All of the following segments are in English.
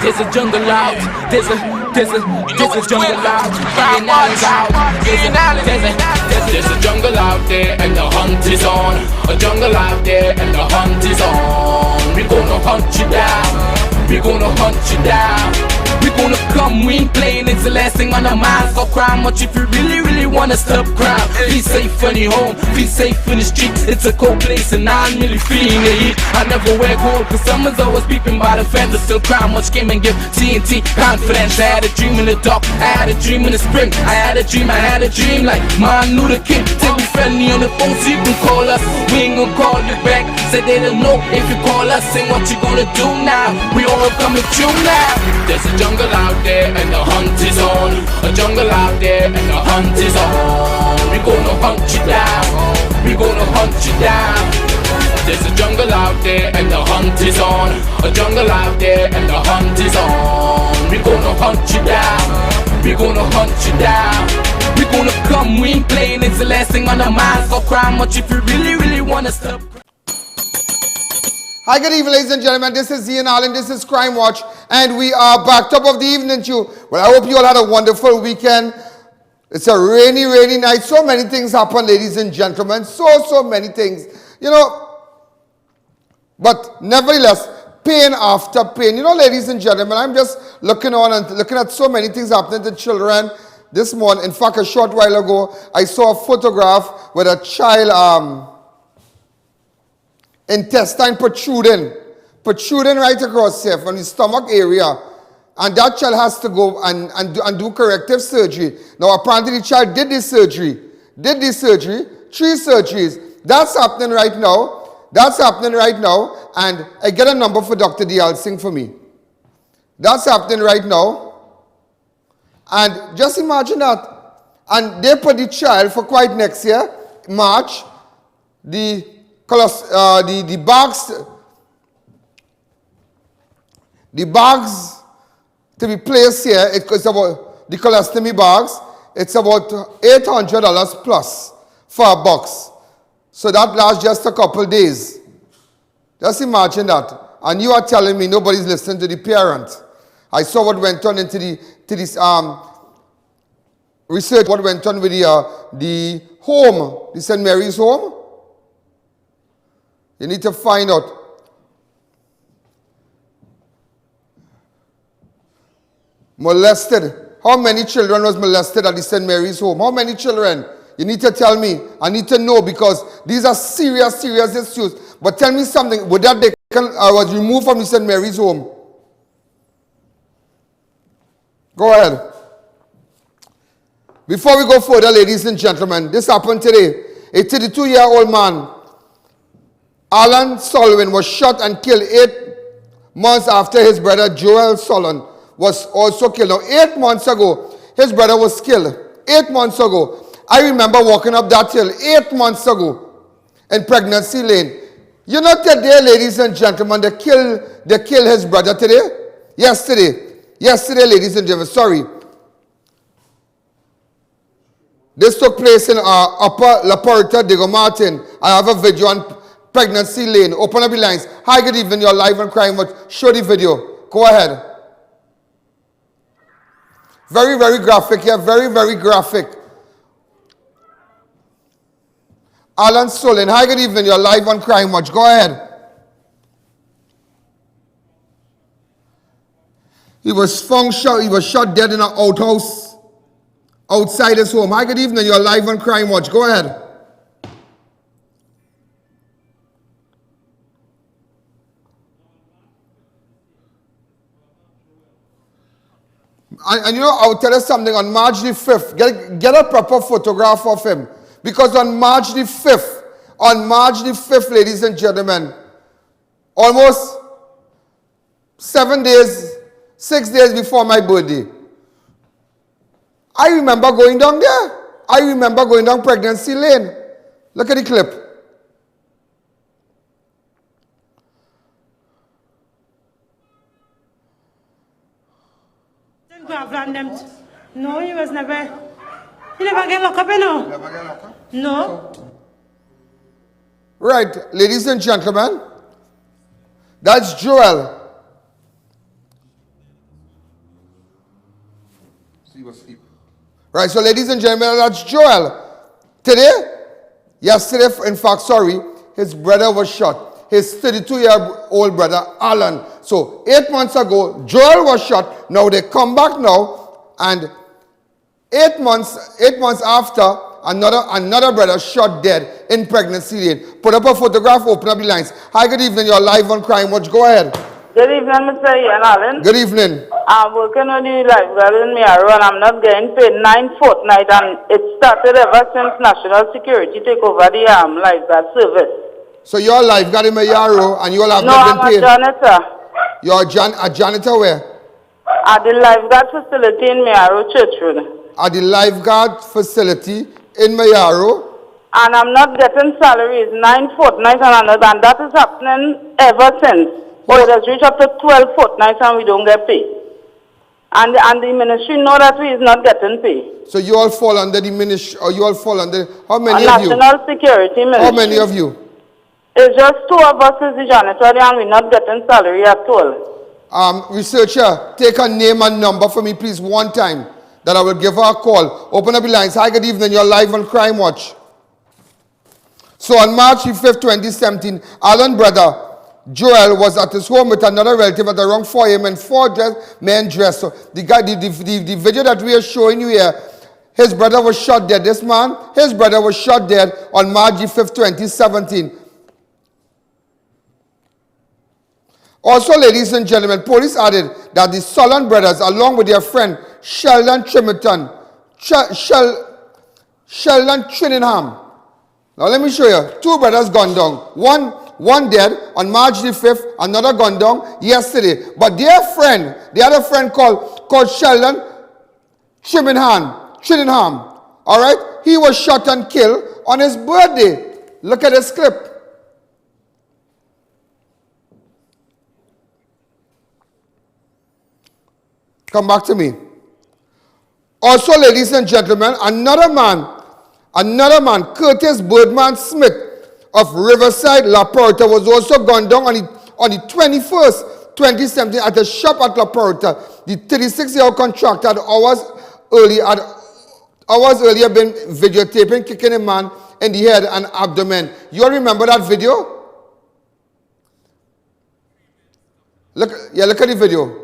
There's a jungle out. There's a jungle out. There's a jungle out there and the hunt is on. A jungle out there and the hunt is on. We gonna hunt you down. We gonna hunt you down. We gonna come, we ain't playing, it's the last thing on our minds. Go crime much if you really wanna stop crime. Be safe in your home, be safe in the streets. It's a cold place and I'm really feeling the heat. I never wear gold cause someone's always peeping by the fence. Still crime much came and give TNT confidence. I had a dream in the dark, I had a dream in the spring. I had a dream like Martin Luther King. Take me friendly on the phone so you can call us. We ain't gonna call you back, say they don't know if you call us. Say what you gonna do now, we all coming through now. There's a jungle out there and the hunt is on. A jungle out there and the hunt is on. We gonna hunt you down. We gonna hunt you down. There's a jungle out there and the hunt is on. A jungle out there and the hunt is on. We gonna hunt you down. We gonna hunt you down. We gonna come, we ain't playing, it's the last thing on our minds. Go crime much if you really wanna stop. Hi, good evening, ladies and gentlemen. This is I.A.N. This is Crime Watch, and we are back top of the evening to. Well, I hope you all had a wonderful weekend. It's a rainy night. So many things happen, ladies and gentlemen. So many things. You know, but nevertheless, pain after pain. You know, ladies and gentlemen, I'm just looking on and looking at so many things happening to children this morning. In fact, a short while ago, I saw a photograph with a child, intestine protruding right across here from the stomach area, and that child has to go and do corrective surgery. Now apparently the child did this surgery, 3 surgeries. That's happening right now, and I get a number for Dr. Dial Singh for me. That's happening right now, and just imagine that. And they put the child for quite next year, March, the bags to be placed here, it's about the colostomy bags, it's about $800 plus for a box. So that lasts just a couple days. Just imagine that. And you are telling me nobody's listening to the parent. I saw what went on into this research, what went on with the home, the St. Mary's home. You need to find out. Molested. How many children was molested at the St. Mary's home? How many children? You need to tell me. I need to know because these are serious issues. But tell me something. Would that was removed from the St. Mary's home? Go ahead. Before we go further, ladies and gentlemen, this happened today. A 32-year-old man, Alan Sullivan, was shot and killed 8 months after his brother Joel Sullivan was also killed. Now, 8 months ago, his brother was killed. 8 months ago. I remember walking up that hill 8 months ago in Pregnancy Lane. You know today, ladies and gentlemen, they killed his brother today? Yesterday, ladies and gentlemen, sorry. This took place in Upper La Porta de Martin. I have a video on Pregnancy Lane. Open up the lines. Hi, good evening. You're live on Crime Watch. Show the video. Go ahead. Very graphic here. Very graphic. Alan Sullivan. Hi, good evening. You're live on Crime Watch. Go ahead. He was found shot. He was shot dead in an outhouse outside his home. Hi, good evening. You're live on Crime Watch. Go ahead. And you know, I'll tell you something. On March the 5th, get a proper photograph of him. Because on March the 5th, ladies and gentlemen, almost 6 days before my birthday, I remember going down there. I remember going down Pregnancy Lane. Look at the clip. No, he was never. He never get locked up, you know. Never get locked up? No. Right, ladies and gentlemen, that's Joel. he was asleep. Right, so ladies and gentlemen, that's Joel. Yesterday, in fact, sorry, his brother was shot. His 32-year-old brother, Alan. So 8 months ago, Joel was shot. Now they come back now, and 8 months after, another brother shot dead in pregnancy lane. Put up a photograph, open up the lines. Hi, good evening. You're live on Crime Watch. Go ahead. Good evening, Mr. Ian Allen. Good evening. I'm working on the lifeguard in Miaro and I'm not getting paid 9 fortnight, and it started ever since National Security take over the lifeguard service. So you're a lifeguard in Miaro and you all have No, not been paid? I'm a janitor. You're a janitor where? At the lifeguard facility in Miaro Church Road. At the lifeguard facility in Miaro. And I'm not getting salaries 9 fortnights and that is happening ever since. Oh, it has reached up to 12 fortnights and we don't get paid. And the ministry know that we is not getting paid. So you all fall under the ministry, or you all fall under, how many of you? National Security Ministry. How many of you? It's just 2 of us is the janitor and we're not getting salary at all. Researcher, take a name and number for me, please, one time, that I will give her a call. Open up the lines. Hi, good evening. You're live on Crime Watch. So on March 5th, 2017, Alan's brother, Joel, was at his home with another relative at around 4 a.m. and 4 men dressed. So the video that we are showing you here, his brother was shot dead. This man, his brother was shot dead on March 5th, 2017. Also, ladies and gentlemen, police added that the Solon brothers, along with their friend Sheldon Trimington, Sheldon Trinningham. Now let me show you. 2 brothers gone down. One dead on March the 5th, another gone down yesterday. But their friend, the other friend called Sheldon Trinningham, all right? He was shot and killed on his birthday. Look at this clip. Come back to me. Also, ladies and gentlemen, another man, Curtis Birdman Smith of Riverside, La Porta, was also gunned down on the 21st, 2017 at a shop at La Porta. The 36-year-old contractor had hours earlier been videotaping, kicking a man in the head and abdomen. You all remember that video? Look at the video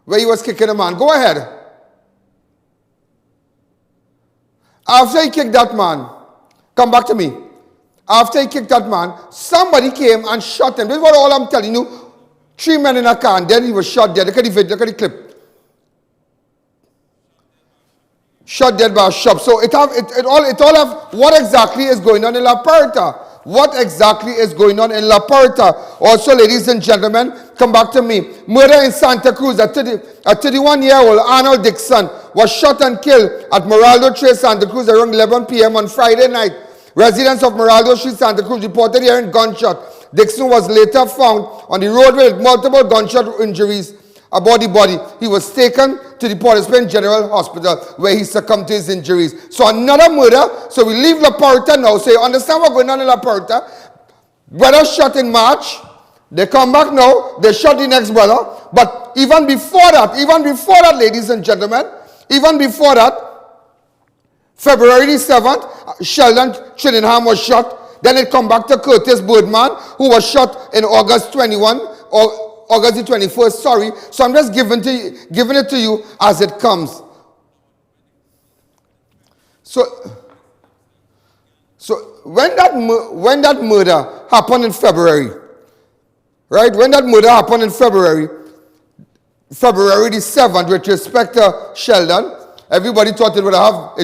where he was kicking a man. Go ahead. After he kicked that man, come back to me. After he kicked that man, somebody came and shot him. This is what all I'm telling you. 3 men in a car, and then he was shot dead. Look at the video, look at the clip. Shot dead by a shop. So it all have what exactly is going on in La Porta. What exactly is going on in La Porta? Also, ladies and gentlemen, come back to me. Murder in Santa Cruz. A 31-year-old Arnold Dixon was shot and killed at Moraldo Street, Santa Cruz around 11 p.m. on Friday night. Residents of Moraldo Street, Santa Cruz reported hearing gunshot. Dixon was later found on the roadway with multiple gunshot injuries about the body. He was taken to the Port of Spain General Hospital where he succumbed to his injuries. So another murder. So we leave La Porta now. So you understand what's going on in La Porta? Brother shot in March. They come back now. They shot the next brother. But even before that, ladies and gentlemen, even before that, February the 7th, Sheldon Trinningham was shot. Then it come back to Curtis Birdman, who was shot in August 21, or August the 21st, sorry. So I'm just giving it to you as it comes. So when that murder happened in February, right? When that murder happened in February the 7th, with respect to Sheldon, everybody thought it would have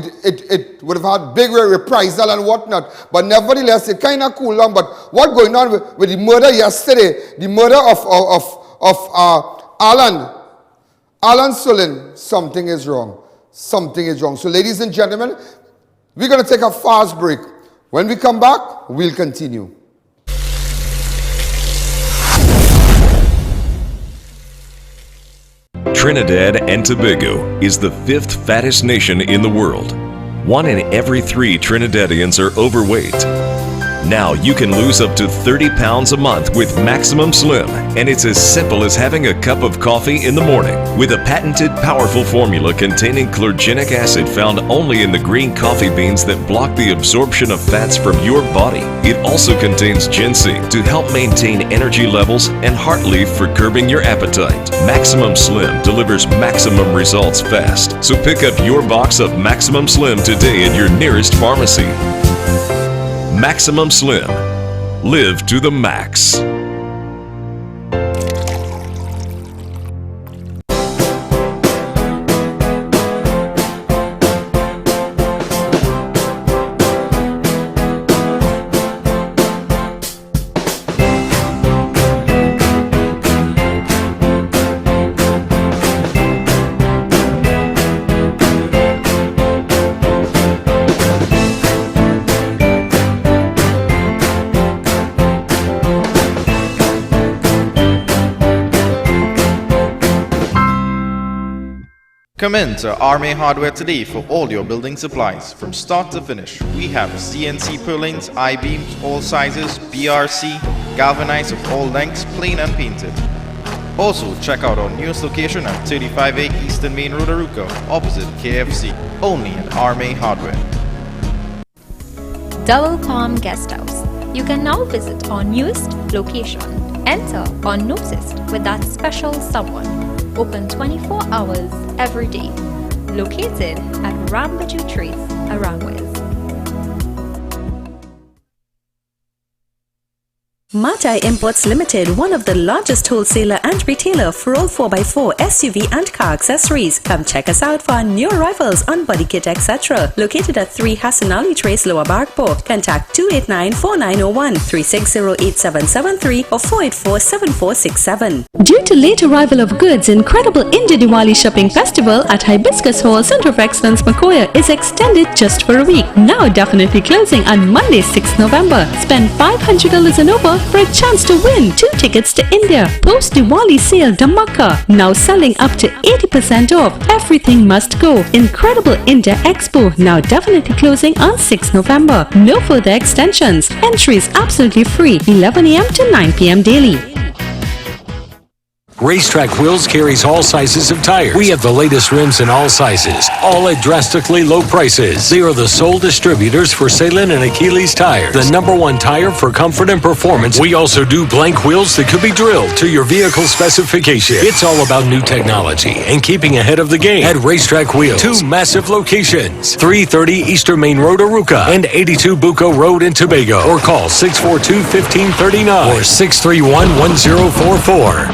had big reprisal and whatnot. But nevertheless, it kind of cooled down. But what's going on with the murder yesterday, the murder of Alan Sullen, something is wrong. Something is wrong. So ladies and gentlemen, we're going to take a fast break. When we come back, we'll continue. Trinidad and Tobago is the 5th fattest nation in the world. 1 in every 3 Trinidadians are overweight. Now you can lose up to 30 pounds a month with Maximum Slim, and it's as simple as having a cup of coffee in the morning. With a patented powerful formula containing chlorogenic acid found only in the green coffee beans that block the absorption of fats from your body. It also contains ginseng to help maintain energy levels and heart leaf for curbing your appetite. Maximum Slim delivers maximum results fast, so pick up your box of Maximum Slim today at your nearest pharmacy. Maximum Slim. Live to the max. Come into Army Hardware today for all your building supplies. From start to finish, we have CNC purlins, I-beams, all sizes, BRC, galvanized of all lengths, plain and painted. Also, check out our newest location at 35A Eastern Main Road, Aruca, opposite KFC, only at Army Hardware. Double Calm Guest House. You can now visit our newest location. Enter unnoticed with that special someone. Open 24 hours every day. Located at Rambaju Trace, Arangwez. Matai Imports Limited, one of the largest wholesaler and retailer for all 4x4 SUV and car accessories. Come check us out for our new arrivals on body kit etc. Located at 3 Hassanali Trace, Lower Barkpore. Contact 289-4901, 360-8773 or 484-7467. Due to late arrival of goods, incredible India Diwali shopping festival at Hibiscus Hall Center of Excellence Makoya is extended just for a week. Now definitely closing on Monday 6th November. Spend $500 and over for a chance to win 2 tickets to India. Post Diwali sale Dhammaka, now selling up to 80% off. Everything must go. Incredible India Expo, now definitely closing on 6th November. No further extensions. Entry is absolutely free, 11 a.m. to 9 p.m. daily. Racetrack Wheels carries all sizes of tires. We have the latest rims in all sizes, all at drastically low prices. They are the sole distributors for Salin and Achilles tires, the #1 tire for comfort and performance. We also do blank wheels that could be drilled to your vehicle specification. It's all about new technology and keeping ahead of the game. At Racetrack Wheels, 2 massive locations, 330 Eastern Main Road, Aruca, and 82 Bucco Road in Tobago. Or call 642-1539 or 631-1044.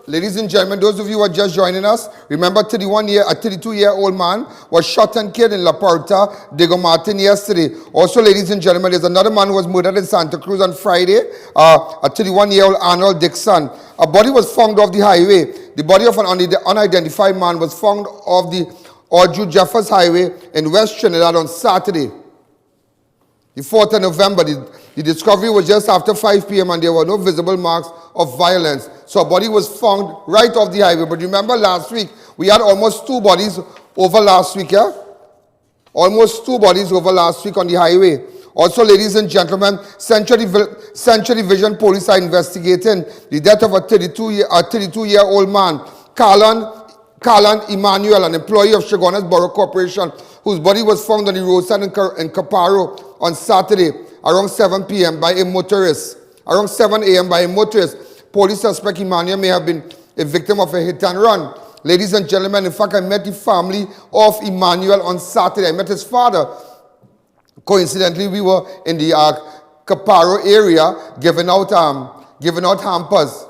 Ladies and gentlemen, those of you who are just joining us, remember a 32-year-old man was shot and killed in La Puerta, Diego Martin yesterday. Also, ladies and gentlemen, there's another man who was murdered in Santa Cruz on Friday, a 31-year-old Arnold Dixon. A body was found off the highway. The body of an unidentified man was found off the Audrey Jeffers Highway in West Trinidad on Saturday, the 4th of November. The discovery was just after 5 p.m. and there were no visible marks of violence. So a body was found right off the highway. But remember last week, we had almost 2 bodies over last week, yeah? Almost 2 bodies over last week on the highway. Also, ladies and gentlemen, Central Division Police are investigating the death of a 32-year-old man, Carlan Emmanuel, an employee of CHAGUANAS Borough Corporation, whose body was found on the roadside in Caparo on Saturday around 7 p.m. by a motorist. Around 7 a.m. by a motorist. Police suspect Emmanuel may have been a victim of a hit and run. Ladies and gentlemen, in fact, I met the family of Emmanuel on Saturday. I met his father. Coincidentally, we were in the Caparo area giving out hampers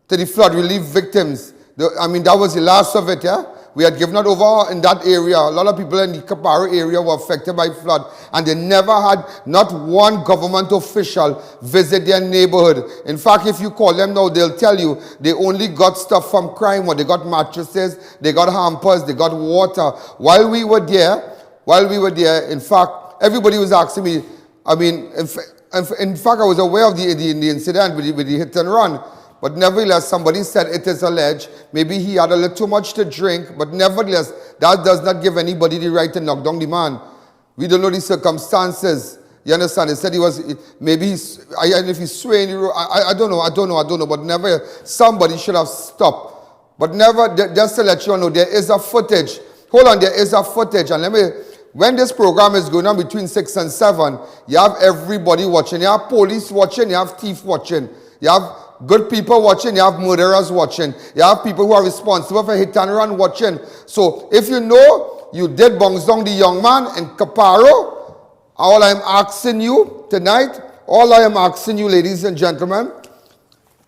to the flood relief victims. That was the last of it, yeah? We had given out over in that area. A lot of people in the Caparo area were affected by flood, and they never had not one government official visit their neighborhood. In fact, if you call them now, they'll tell you they only got stuff from crime. They got mattresses, they got hampers, they got water. While we were there, in fact, everybody was asking me, in fact, I was aware of the incident with the hit and run. But nevertheless, somebody said it is alleged. Maybe he had a little too much to drink, but nevertheless, that does not give anybody the right to knock down the man. We don't know the circumstances. You understand? They said he was, maybe he's, and if he's swaying, I don't know, but never, somebody should have stopped. But never, just to let you know, there is a footage. Hold on, there is a footage, and when this program is going on between 6 and 7, you have everybody watching. You have police watching, you have thief watching. You have good people watching, you have murderers watching. You have people who are responsible for hit and run watching. So if you know you did bounce down the young man in Caparo, all I'm asking you tonight, all I am asking you, ladies and gentlemen,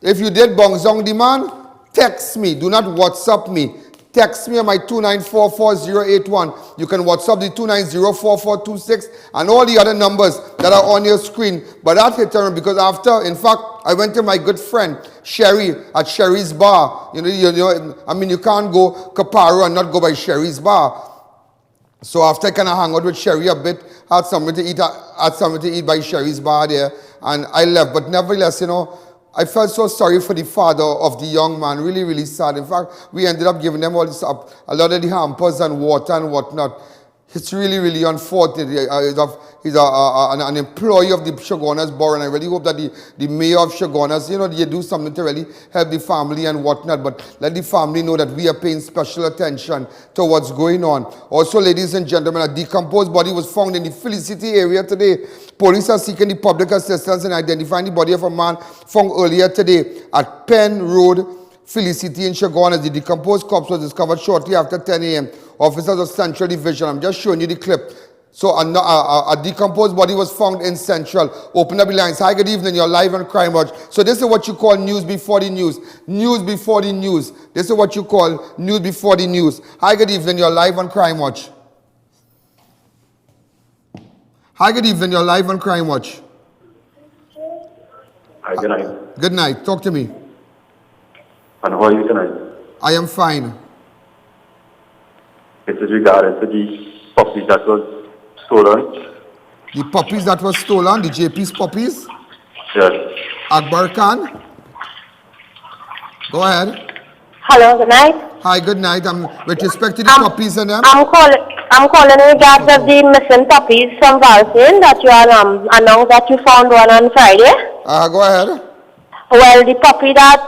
if you did bounce down the man, text me. Do not WhatsApp me. Text me on my 2944081. You can WhatsApp the 2904426 and all the other numbers that are on your screen. But that hit her because after, in fact, I went to my good friend Sherry at Sherry's Bar. You know, I mean, you can't go Caparo and not go by Sherry's Bar. So after I kind of hung out with Sherry a bit, had something to eat by Sherry's Bar there, and I left. But nevertheless, you know, I felt so sorry for the father of the young man, really, really sad. In fact, we ended up giving them all this up, a lot of the hampers and water and whatnot. It's really, really unfortunate. He's an employee of the Chaguanas borough, and I really hope that the mayor of Chaguanas, you know, you do something to really help the family and whatnot, but let the family know that we are paying special attention to what's going on. Also, ladies and gentlemen, a decomposed body was found in the Felicity area today. Police are seeking the public assistance in identifying the body of a man found earlier today at PENN Road, Felicity in Chaguanas. The decomposed corpse was discovered shortly after 10 a.m. Officers of Central Division, I'm just showing you the clip. So a decomposed body was found in Central. Open up the lines. Hi, good evening. You're live on Crime Watch. So this is what you call news before the news. News before the news. This is what you call news before the news. Hi, good evening. You're live on Crime Watch. Hi, good evening. You're live on Crime Watch. Hi, good night. Good night. Talk to me. And how are you tonight? I am fine. It is regarding to the puppies that was stolen. The puppies that were stolen, the JP's puppies? Yes. Akbar Khan? Go ahead. Hello, good night. Hi, good night. With respect to the puppies and them? I'm calling in regards of the missing puppies from Valsin that you announced that you found one on Friday. Go ahead. Well, the puppy that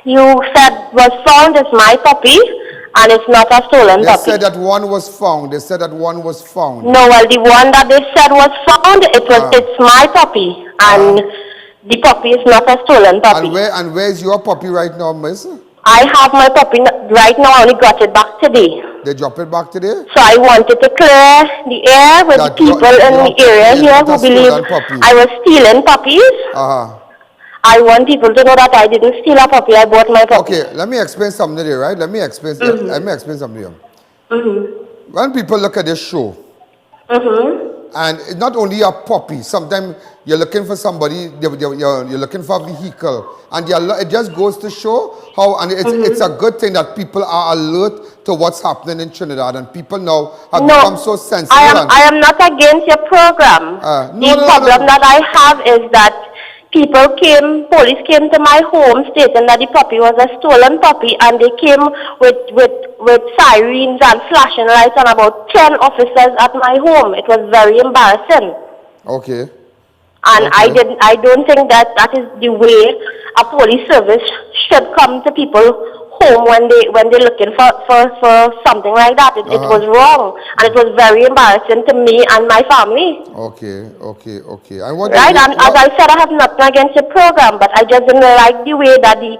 you said was found is my puppy, and it's not a stolen puppy. They said that one was found. They said that one was found. No, well, the one that they said was found, it's my puppy, and the puppy is not a stolen puppy. And where is your puppy right now, miss? I have my puppy right now. I only got it back today. They drop it back today? So I wanted to clear the air with the people in the area here who believe I was stealing puppies. I want people to know that I didn't steal a puppy. I bought my puppy. Okay, let me explain something to you, right? Let me explain something to you. When people look at this show, and it's not only a puppy, sometimes you're looking for somebody, you're looking for a vehicle, and it just goes to show how, and it's a good thing that people are alert to what's happening in Trinidad, and people now have become so sensitive. I am not against your program. The problem that I have is that police came to my home stating that the puppy was a stolen puppy, and they came with sirens and flashing lights and about 10 officers at my home. It was very embarrassing. Okay. And I don't think that is the way a police service should come to people home when they're looking for something like that. It was wrong, and it was very embarrassing to me and my family. Okay. Right, and as I said, I have nothing against the program, but I just didn't like the way that the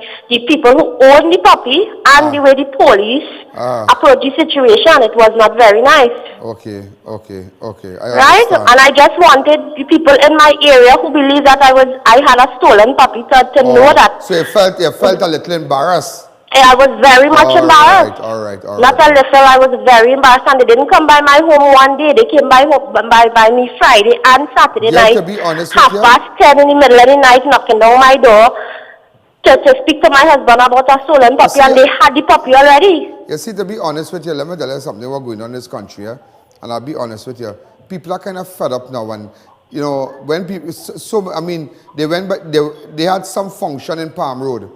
people who own the puppy and the way the police approach the situation. It was not very nice. Okay. Right, and I just wanted the people in my area who believe that I had a stolen puppy to know that. So you felt a little embarrassed. I was very much embarrassed. All right. Not a little. I was very embarrassed, and they didn't come by my home one day. They came by me Friday and Saturday night. To be honest half with you, past 10 in the middle of the night, knocking down my door to speak to my husband about a stolen puppy, and they had the puppy already. You see, to be honest with you, let me tell you something what's going on in this country, and I'll be honest with you. People are kind of fed up now, and you know when people. So I mean, they had some function in Palm Road.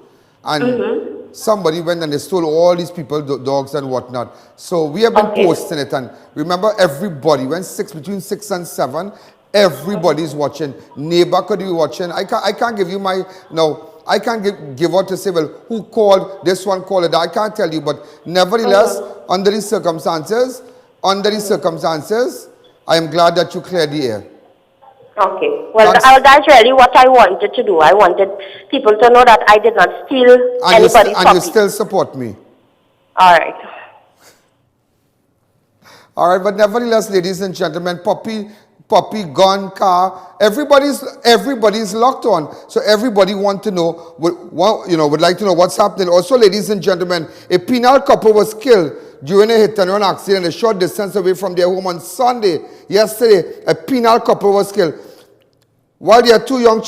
and somebody went and they stole all these people, dogs and whatnot. So we have been posting it, and remember everybody, when between 6 and 7, everybody's watching. Neighbor could be watching. I can't give you my, no, I can't give out to say, well, who called, this one called it, I can't tell you, but nevertheless, under these circumstances, I am glad that you cleared the air. Okay. Well, that's really what I wanted to do. I wanted people to know that I did not steal anybody's property. And you still support me. All right. All right, but nevertheless, ladies and gentlemen, puppy, gun, car, everybody's locked on. So everybody want to know, would like to know what's happening. Also, ladies and gentlemen, a penal couple was killed during a hit-and-run accident a short distance away from their home on Sunday. Yesterday, a penal couple was killed. While their two young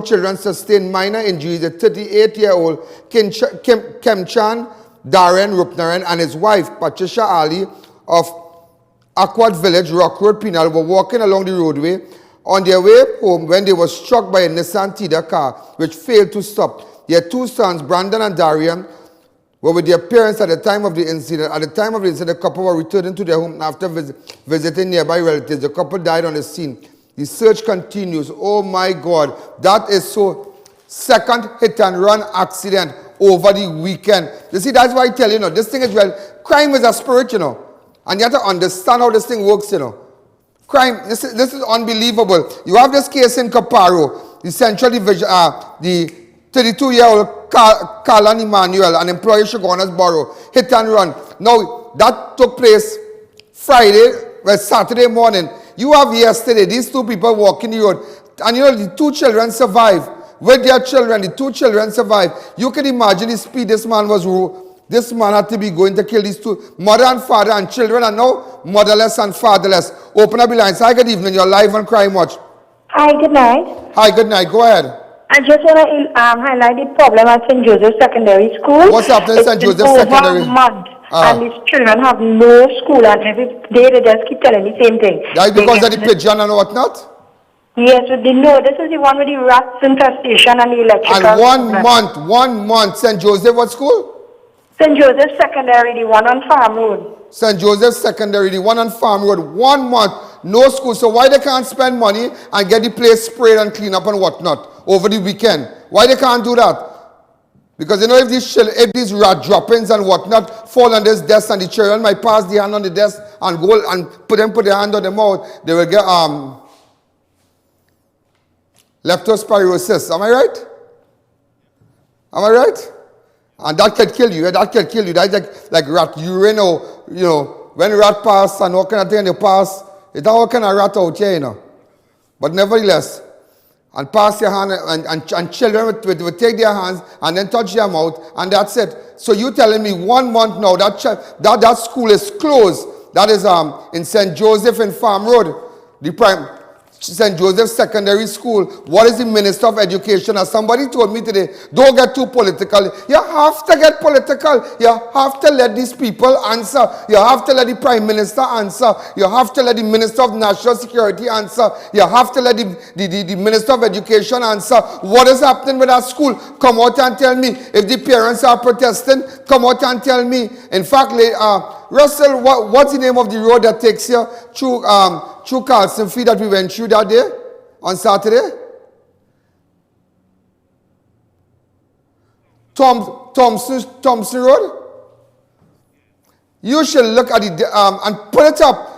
children sustained minor injuries, the 38-year-old KHEMCHAN, DARREN, ROOPNARINE, and his wife, Patricia Ali, of AQUART Village, Rock Road, Penal, were walking along the roadway on their way home when they were struck by a NISSAN TIIDA car, which failed to stop. Their two sons, Brandon and Darion, were with their parents at the time of the incident. At the time of the incident, the couple were returning to their home after visiting nearby relatives. The couple died on the scene. The search continues. Oh my God, that is so. Second hit-and-run accident over the weekend. You see, that's why I tell you, this thing is, crime is a spirit, and you have to understand how this thing works, Crime, this is unbelievable. You have this case in Caparo, the Central Division, the 32-year-old Carlan Emmanuel, an employee Chaguanas Borough, hit and run. Now, that took place Saturday morning. You have yesterday, these two people walking the road, and the two children survived. With their children, the two children survived. You can imagine the speed this man had to be going to kill these two, mother and father, and children are now motherless and fatherless. Open up the lines. Hi, good evening. You're live on Crime Watch. Hi, good night. Hi, good night. Go ahead. I just want to highlight the problem at St. Joseph Secondary School. What's happening at St. Joseph Secondary? Over a month, and these children have no school, and every day they just keep telling the same thing. That is because of the pigeon and whatnot? Yes, but they know. This is the one with the rats infestation and the electrical. And 1 month, St. Joseph, what school? St. Joseph Secondary, the one on Farm Road. St. Joseph Secondary, the one on Farm Road, 1 month, no school. So why they can't spend money and get the place sprayed and clean up and whatnot over the weekend? Why they can't do that? Because if these rat droppings and whatnot fall on this desk and the children might pass the hand on the desk and go and put their hand on the mouth, they will get leptospirosis. Am I right? Am I right? And that can kill you. That can kill you. That's like rat urine, or, when rat pass and all kind of thing they pass, it's all kind of rat out here, But nevertheless, and pass your hand, and children will take their hands and then touch their mouth, and that's it. So you telling me 1 month now that school is closed. That is in St. Joseph in Farm Road, St. Joseph Secondary School. What is the Minister of Education? As somebody told me today, don't get too political. You have to get political. You have to let these people answer. You have to let the Prime Minister answer. You have to let the Minister of National Security answer. You have to let the Minister of Education answer. What is happening with that school? Come out and tell me. If the parents are protesting, come out and tell me. In fact, Russell, what's the name of the road that takes you through Carlson Feed that we went through that day on Saturday? Thompson Road? You should look at it and put it up.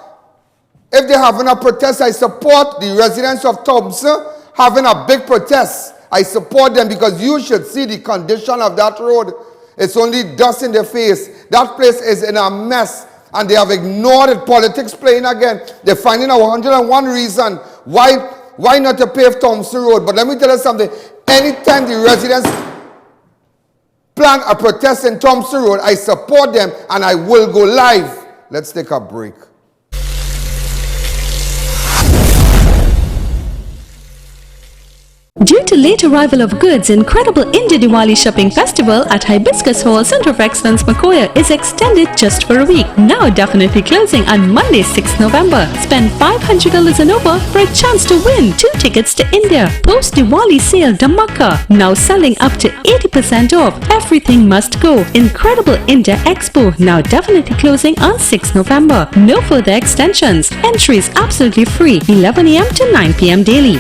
If they're having a protest, I support the residents of Thompson having a big protest. I support them because you should see the condition of that road. It's only dust in their face. That place is in a mess. And they have ignored it. Politics playing again. They're finding a 101 reason why not to pave Thompson Road. But let me tell you something. Anytime the residents plan a protest in Thompson Road, I support them and I will go live. Let's take a break. Due to to late arrival of goods, incredible India Diwali shopping festival at Hibiscus Hall, Center of Excellence, Makoya is extended just for a week. Now definitely closing on Monday, 6th November. Spend $500 and over for a chance to win 2 tickets to India. Post Diwali sale Dhamaka. Now selling up to 80% off. Everything must go. Incredible India Expo. Now definitely closing on 6th November. No further extensions. Entry is absolutely free. 11 a.m. to 9 p.m. daily.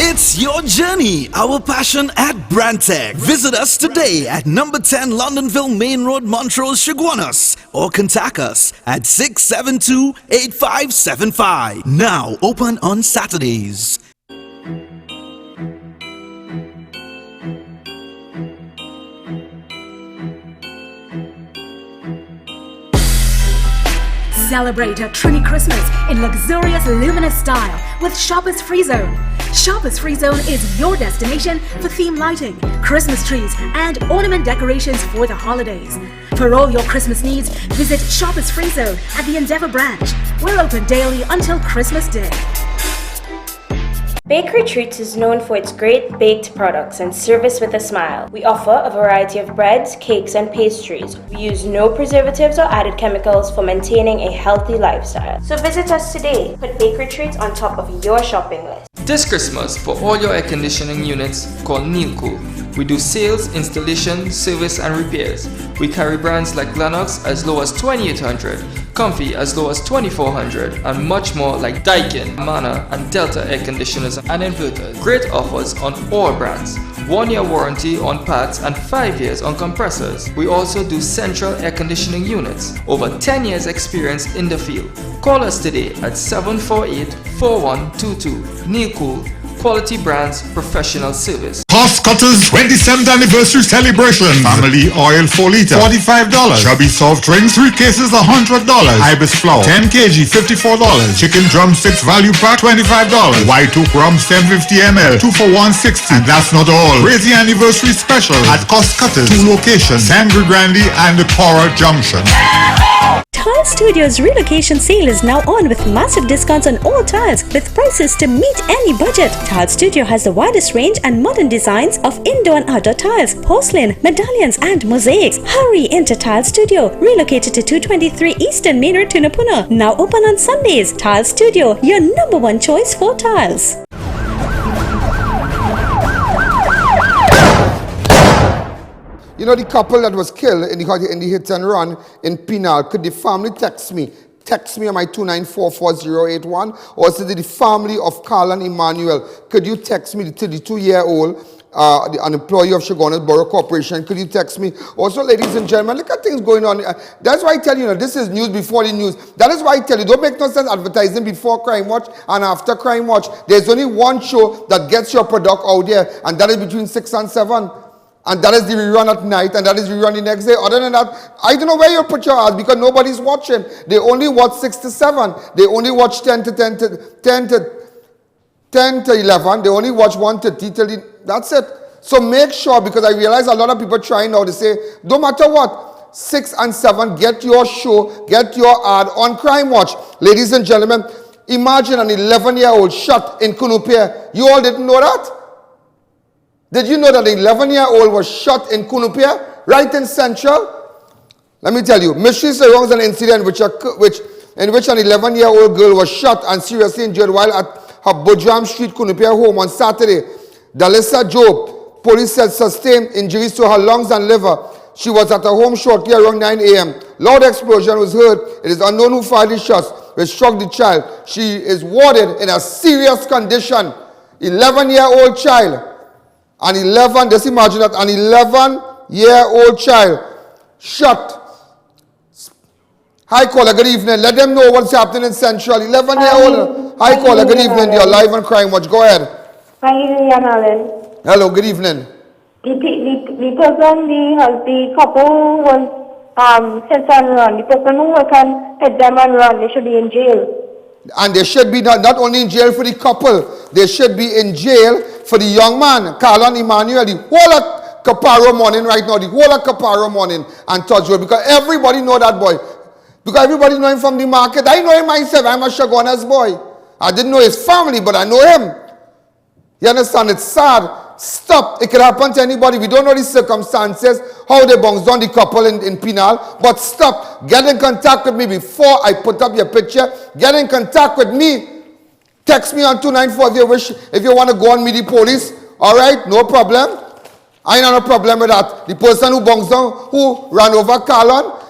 It's your journey, our passion at Brandtech. Visit us today at number 10 Londonville Main Road, Montrose, CHAGUANAS, or contact us at 672-8575. Now open on Saturdays. Celebrate a Trini Christmas in luxurious luminous style with Shoppers Free Zone. Shoppers Free Zone is your destination for theme lighting, Christmas trees and ornament decorations for the holidays. For all your Christmas needs, visit Shoppers Free Zone at the Endeavour branch. We're open daily until Christmas Day. Bakery Treats is known for its great baked products and service with a smile. We offer a variety of breads, cakes, and pastries. We use no preservatives or added chemicals for maintaining a healthy lifestyle. So visit us today. Put Bakery Treats on top of your shopping list. This Christmas, for all your air conditioning units, call Neilcool. We do sales, installation, service, and repairs. We carry brands like Lennox as low as $2,800, Comfy as low as $2,400, and much more like Daikin, Mana, and Delta air conditioners and inverters. Great offers on all brands. 1-year warranty on pads and 5 years on compressors. We also do central air conditioning units. Over 10 years experience in the field. Call us today at 748-4122. Neilcool. Quality brands, professional service. Cost Cutters 27th anniversary celebration. Family oil 4 litre, $45. Chubby soft drinks 3 cases, $100. Ibis flour 10 kg, $54. Chicken drumsticks value pack, $25. White oak rum 750 ml, 2 for $160. And that's not all. Raise the anniversary special at Cost Cutters, 2 locations, Sangre Grande and the Cora Junction. Tile Studio's relocation sale is now on with massive discounts on all tiles with prices to meet any budget. Tile Studio has the widest range and modern designs of indoor and outdoor tiles, porcelain, medallions and mosaics. Hurry into Tile Studio, relocated to 223 Eastern Main Road, Tunapuna. Now open on Sundays. Tile Studio, your #1 choice for tiles. You know the couple that was killed in the hit and run in PENAL, could the family text me on my 2944081, or is it the family of Carl and Emmanuel? Could you text me, the 32-year-old, an employee of Chaguanas Borough Corporation? Could you text me? Also, ladies and gentlemen, look at things going on. That's why I tell you, this is news before the news. That is why I tell you, don't make no sense advertising before Crime Watch and after Crime Watch. There's only one show that gets your product out there, and that is between 6 and 7. And that is the rerun at night, and that is rerun the next day. Other than that, I don't know where you put your ads because nobody's watching. They only watch 6 to 7. They only watch 10 to 11. They only watch 1:30 till that's it. So make sure, because I realize a lot of people trying now to say, no matter what, 6 and 7, get your show, get your ad on Crime Watch. Ladies and gentlemen, imagine an 11-year-old shot in Kunupia. You all didn't know that? Did you know that an 11-year-old was shot in Kunupia, right in Central? Let me tell you, mystery surrounds an incident in which an 11-year-old girl was shot and seriously injured while at her Bojam Street, Kunupia home on Saturday. Dalissa Job, police said, sustained injuries to her lungs and liver. She was at her home shortly around 9 a.m. Loud explosion was heard. It is unknown who fired the shots, which struck the child. She is warded in a serious condition. 11-year-old child. Just imagine that, an 11-year-old child shot. Hi, caller, good evening. Let them know what's happening in Central. 11-year-old. Hi, caller, good evening. You're live on Crime Watch. Go ahead. Hi, Alan. Hello, good evening. The person, the couple was hit and run. The person who can hit them and run, they should be in jail. And they should be not only in jail for the couple, they should be in jail for the young man, Carlon Emmanuel, the whole of Caparo morning right now, the whole of Caparo morning and Touch Road, because everybody know that boy. Because everybody know him from the market. I know him myself. I'm a Chaguanas boy. I didn't know his family, but I know him. You understand? It's sad. Stop. It could happen to anybody. We don't know the circumstances, how they bounced down the couple in Penal. But stop. Get in contact with me before I put up your picture. Get in contact with me. Text me on 294 if you want to go and meet the police. All right? No problem. I ain't have no problem with that. The person who bounced down, who ran over Carlon,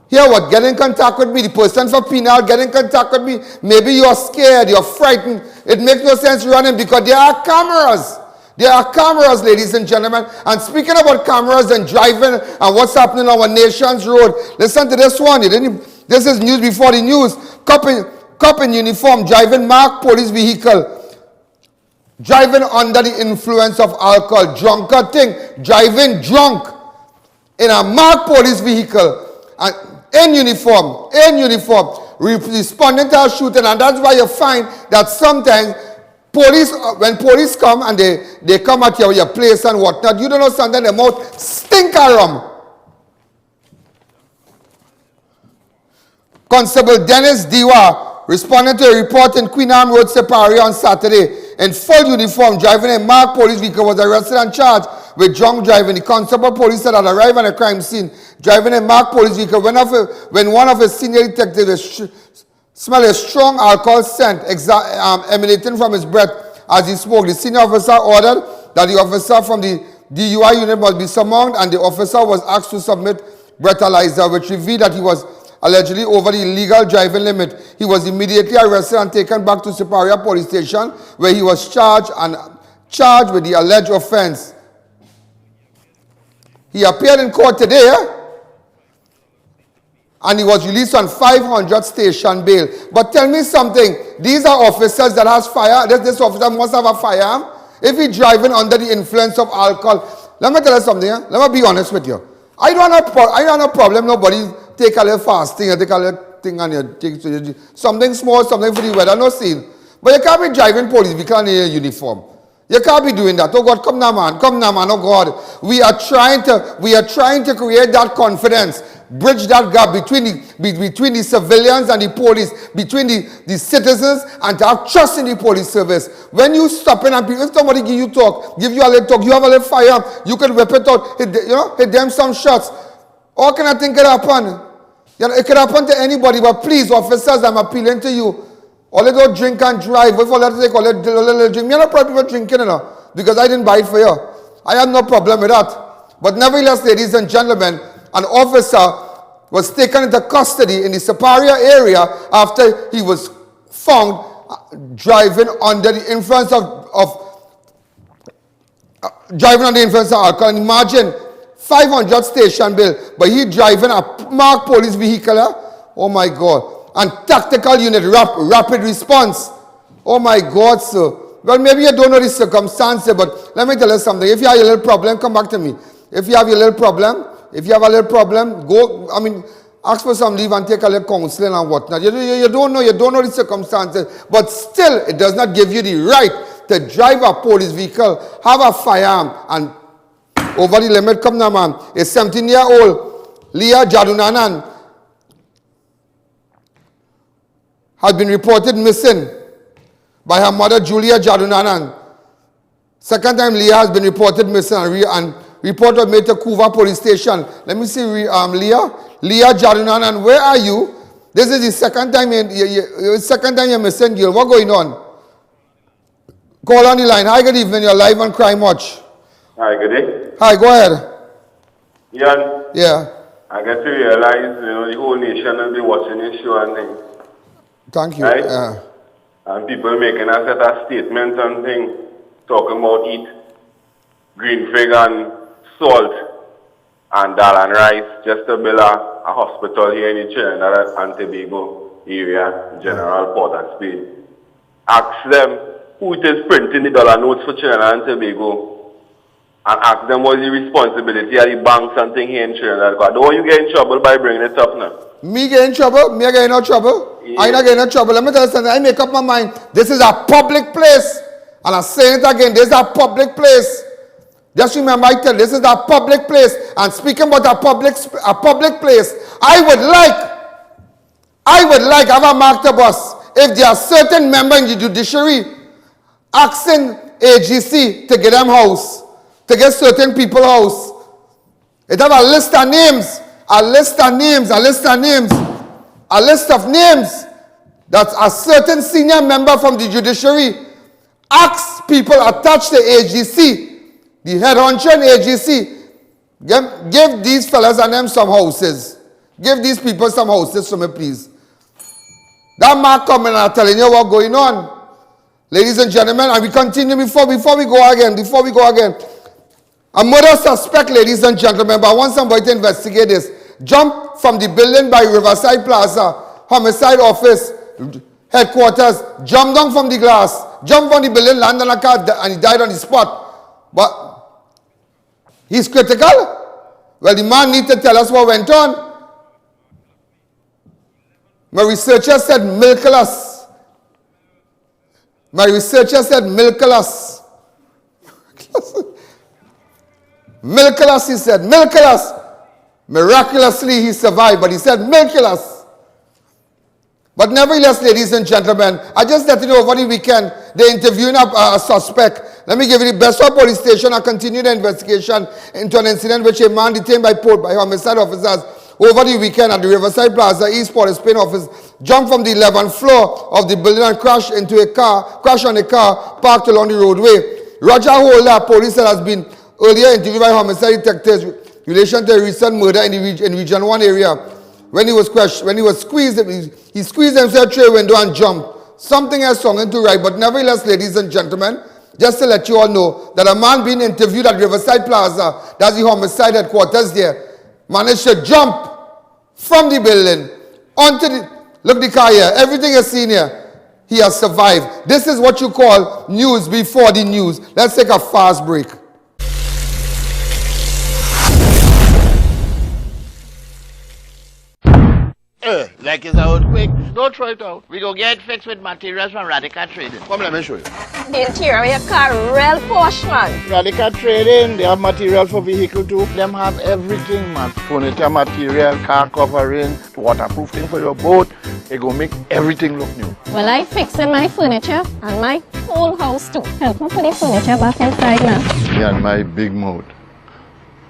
here what? Get in contact with me. The person for Penal, get in contact with me. Maybe you're scared, you're frightened. It makes no sense running because there are cameras. There are cameras, ladies and gentlemen. And speaking about cameras and driving and what's happening on our nation's road, listen to this one. This is news before the news. Cop in uniform driving marked police vehicle. Driving under the influence of alcohol. Drunkard thing. Driving drunk in a marked police vehicle. And in uniform, responding to a shooting. And that's why you find that sometimes police, when police come and they come at your place and whatnot, you don't know sometimes the mouth stink of rum. Constable Dennis Diwa responded to a report in Queen Anne Road, Separia on Saturday. In full uniform, driving a marked police vehicle, was arrested and charged with drunk driving. The constable police said had arrived on a crime scene, driving a marked police vehicle when one of his senior detectives smelled a strong alcohol scent emanating from his breath as he spoke. The senior officer ordered that the officer from the DUI unit must be summoned, and the officer was asked to submit breathalyzer, which revealed that he was allegedly over the legal driving limit. He was immediately arrested and taken back to Separia Police Station, where he was charged with the alleged offense. He appeared in court today, and he was released on 500 station bail. But tell me something, these are officers that has fire. This officer must have a firearm. If he's driving under the influence of alcohol, let me tell you something, let me be honest with you. I don't have no problem, nobody take a little fasting, take a little thing and you take something small, something for the weather, no scene. But you can't be driving police vehicle in a uniform. You can't be doing that. Oh God, come now man, oh God. We are trying to create that confidence, bridge that gap between the civilians and the police, between the citizens, and to have trust in the police service. When you stop in and if somebody give you a little talk, you have a little fire, you can whip it out, hit them some shots. All kind of thing could happen. It could happen to anybody, but please, officers, I'm appealing to you. All they don't drink and drive. If all they take a little drink, me no problem with drinking, because I didn't buy it for you. I have no problem with that. But nevertheless, ladies and gentlemen, an officer was taken into custody in the Separia area after he was found driving under the influence of alcohol. And imagine 500 station bill, but he driving a marked police vehicle. Oh my God. And tactical unit, rapid response. Oh my God, sir. Well, maybe you don't know the circumstances, but let me tell you something. If you have a little problem, come back to me. If you have a little problem, go, ask for some leave and take a little counseling and whatnot. You don't know the circumstances, but still, it does not give you the right to drive a police vehicle, have a firearm, and over the limit. Come now, man. A 17-year-old Leah Jadunanan has been reported missing by her mother, Julia Jadunanan. Second time Leah has been reported missing, and report was made to Kuva Police Station. Let me see, Leah Jadunanan, where are you? This is the second time you're missing, girl. What's going on? Call on the line. Hi, good evening. You're live on Crime Watch. Hi, good day. Hi, go ahead. Ian? Yeah. I get to realize, the whole nation will be watching this show and things. Thank you. Right? And people making a set of statements and things, talking about eat green fig and salt and dal and rice just to build a hospital here in the Trinidad and Tobago area, General Port and Spain. Ask them who it is printing the dollar notes for Trinidad and Tobago. and ask them what's the responsibility of the banks and thing here in Trinidad. Because don't you get in trouble by bringing it up now. Me get in trouble? Me get in no trouble? Yeah. I not get in no trouble. Let me tell you something. I make up my mind. This is a public place. And I'm saying it again. This is a public place. Just remember, I tell you, this is a public place. And speaking about a public place, I would like have a mark the bus if there are certain members in the judiciary asking AGC to get them house, to get certain people house. It have a list of names, a list of names that a certain senior member from the judiciary asks people attached to AGC, the head honcho and AGC, give these fellas and them some houses. Give these people some houses for me, please. That mark coming and I'm telling you what's going on. Ladies and gentlemen, and we continue before we go again. A murder suspect, ladies and gentlemen, but I want somebody to investigate this. Jump from the building by Riverside Plaza, homicide office, headquarters, jump down from the glass, jump from the building, land on a car, and he died on the spot. But he's critical. Well, the man needs to tell us what went on. My researcher said milkless. Milkless, he said, milkless. Miraculously, he survived, but he said milkulous. But nevertheless, ladies and gentlemen, I just let you know over the weekend, they're interviewing a suspect. Let me give you the Bestford police station and continue the investigation into an incident which a man detained by homicide officers over the weekend at the Riverside Plaza East Port of Spain office jumped from the 11th floor of the building and crashed on a car parked along the roadway. Roger Holder, police said, has been earlier interviewed by homicide detectives in relation to a recent murder in Region 1 area. When he was squeezed, he squeezed himself through a window and jumped. Something has swung into right, but nevertheless, ladies and gentlemen, just to let you all know that a man being interviewed at Riverside Plaza, that's the homicide headquarters there, managed to jump from the building onto look the car here, everything is seen here. He has survived. This is what you call news before the news. Let's take a fast break. Like it's out quick. Don't throw it out. We go get fixed with materials from Radical Trading. Come, let me show you. The interior of your car real posh, man. Radical Trading, they have material for vehicle too. Them have everything, man. Furniture material, car covering, waterproofing for your boat. They go make everything look new. Well, I fixing my furniture and my whole house too. Help me put the furniture back inside now. Yeah, and my big mouth.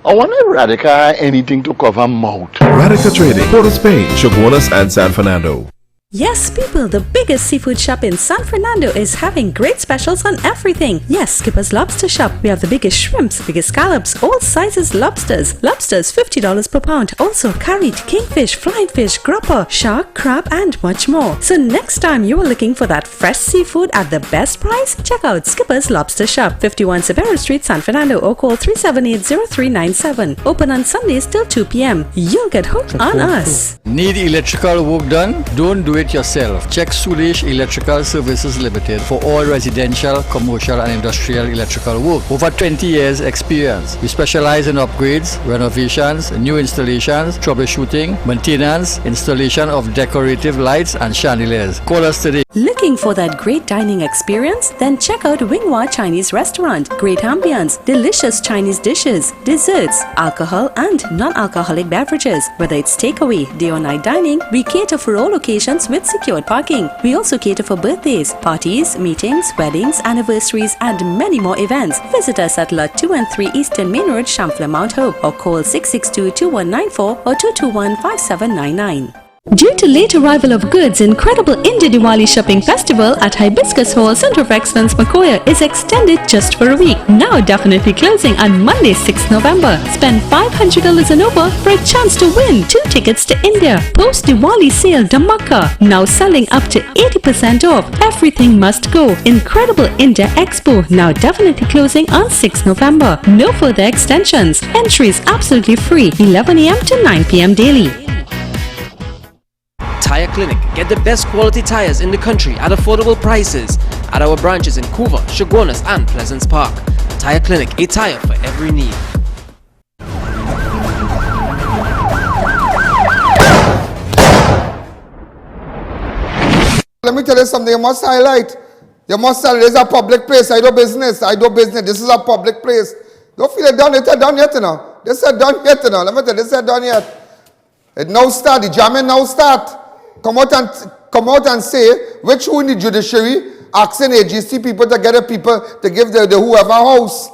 I want a Radical anything to cover mouth. Radical Trading, Port of Spain, Chaguanas and San Fernando. Yes, people, the biggest seafood shop in San Fernando is having great specials on everything. Yes, Skipper's Lobster Shop. We have the biggest shrimps, biggest scallops, all sizes lobsters. Lobsters $50 per pound. Also carried, kingfish, flying fish, grouper, shark, crab and much more. So next time you are looking for that fresh seafood at the best price, check out Skipper's Lobster Shop, 51 Severo Street, San Fernando, or call 378-0397. Open on Sundays till 2 p.m. You'll get hooked on us. Need electrical work done? Don't do it yourself. Check Sulish Electrical Services Limited for all residential, commercial and industrial electrical work. Over 20 years experience. We specialize in upgrades, renovations, new installations, troubleshooting, maintenance, installation of decorative lights and chandeliers. Call us today. Looking for that great dining experience? Then check out Winghua Chinese Restaurant. Great ambience, delicious Chinese dishes, desserts, alcohol and non-alcoholic beverages. Whether it's takeaway, day or night dining, we cater for all occasions with secured parking. We also cater for birthdays, parties, meetings, weddings, anniversaries and many more events. Visit us at Lot 2 and 3 Eastern Main Road, Champlain, Mount Hope, or call 662-2194 or 221-5799. Due to late arrival of goods, incredible India Diwali shopping festival at Hibiscus Hall, Center of Excellence, Makoya is extended just for a week. Now definitely closing on Monday, 6th November. Spend $500 and over for a chance to win 2 tickets to India. Post Diwali sale Dhamaka, now selling up to 80% off. Everything must go. Incredible India Expo, now definitely closing on 6th November. No further extensions. Entries absolutely free, 11 a.m. to 9 p.m. daily. Tire Clinic. Get the best quality tires in the country at affordable prices at our branches in Couva, Chaguanas and Pleasance Park. Tire Clinic, a tire for every need. Let me tell you something, you must highlight. You must tell, this is a public place. I do business. This is a public place. Don't feel it done. It's done yet, you know. They said done yet, you know. Let me tell you, they said done yet. It now start. The jamming now start. Come out and say which who in the judiciary asking AGC people to get the people to give the whoever house.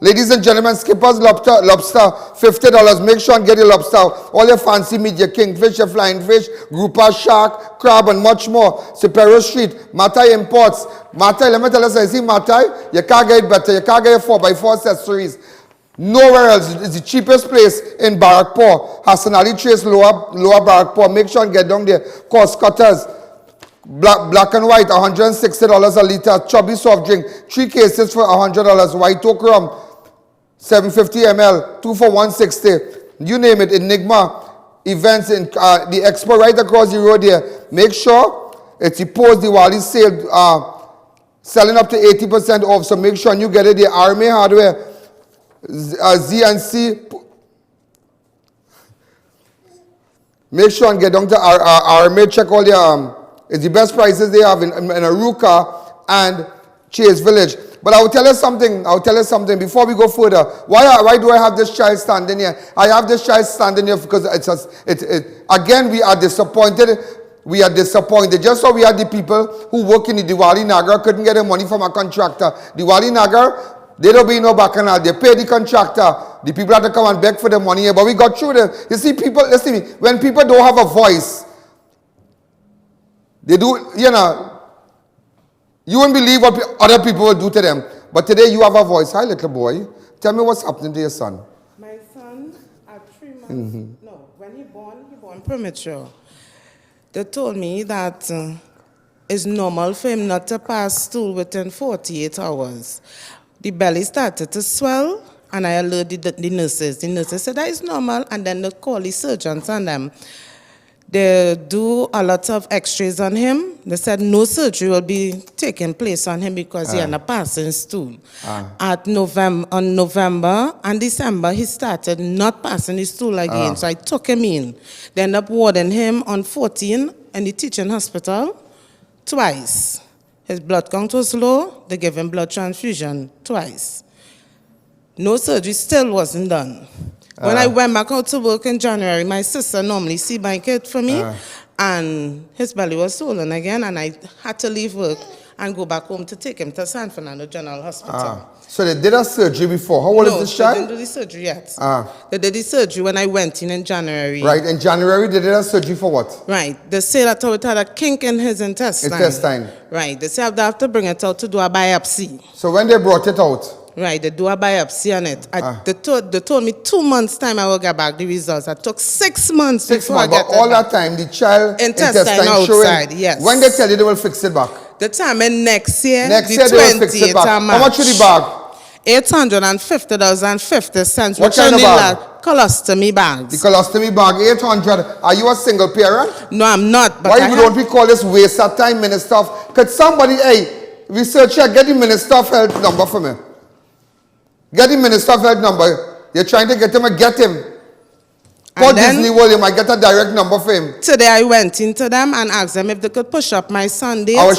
Ladies and gentlemen, Skipper's lobster, $50. Make sure and get your lobster. All your fancy meat, your kingfish, your flying fish, grouper, shark, crab, and much more. Superior Street, Matai Imports. Matai, let me tell you something. See Matai, you can't get it better. You can't get your 4x4 accessories. Nowhere else. It's the cheapest place in Barrackpore. Hassan Ali Trace, lower Barrackpore. Make sure and get down there. Cost cutters. Black and white, $160 a liter. Chubby soft drink, 3 cases for $100. White oak rum, 750 ml, 2 for $160. You name it. Enigma events in the expo right across the road here. Make sure it's the post Diwali sale, selling up to 80% off. So make sure you get it. The Army Hardware, Z&C. Make sure and get down to Army. Check all the it's the best prices they have in Aruka and Chase Village. But I will tell you something. Before we go further. Why do I have this child standing here? I have this child standing here because again, we are disappointed. We are disappointed. Just so we had the people who work in the Diwali Nagar couldn't get the money from a contractor. Diwali Nagar, they don't be no bacchanal. They pay the contractor. The people have to come and beg for the money here. But we got through them. You see, people, listen to me. When people don't have a voice, they do, you know, you won't believe what other people will do to them. But today you have a voice. Hi, little boy. Tell me what's happening to your son. My son, at 3 months, no, when he born premature. They told me that it's normal for him not to pass stool within 48 hours. The belly started to swell, and I alerted the nurses. The nurses said that is normal, and then they call the surgeons on them. They do a lot of x-rays on him. They said no surgery will be taking place on him because he had a passing stool. On November and December, he started not passing his stool again. So I took him in. They ended up warding him on 14 in the teaching hospital twice. His blood count was low. They gave him blood transfusion twice. No surgery still wasn't done. When I went back out to work in January, my sister normally see my kid for me, and his belly was swollen again, and I had to leave work and go back home to take him to San Fernando General Hospital. So they did a surgery before. How old is this child? No, they didn't do the surgery yet. They did the surgery when I went in January. Right, in January they did a surgery for what? Right, they say that it had a kink in his intestine. Right, they say they have to bring it out to do a biopsy. So when they brought it out? Right, they do a biopsy on it. They told me 2 months' time I will get back the results. It took 6 months before I get it. But all that time, the child intestine outside, showing, yes. When they tell you they will fix it back? The time in next year, next the year they will fix it back. How much for the bag? $850.50. What kind of bag? Colostomy bags. The colostomy bag, 800. Are you a single parent? No, I'm not. But why don't we call this waste of time, Minister of... Could somebody, hey, researcher, get the Minister of Health number for me. Get the Minister of Health number. You're trying to get him, get him. Call Disney World, you might get a direct number for him. Today I went into them and asked them if they could push up my Sunday. I will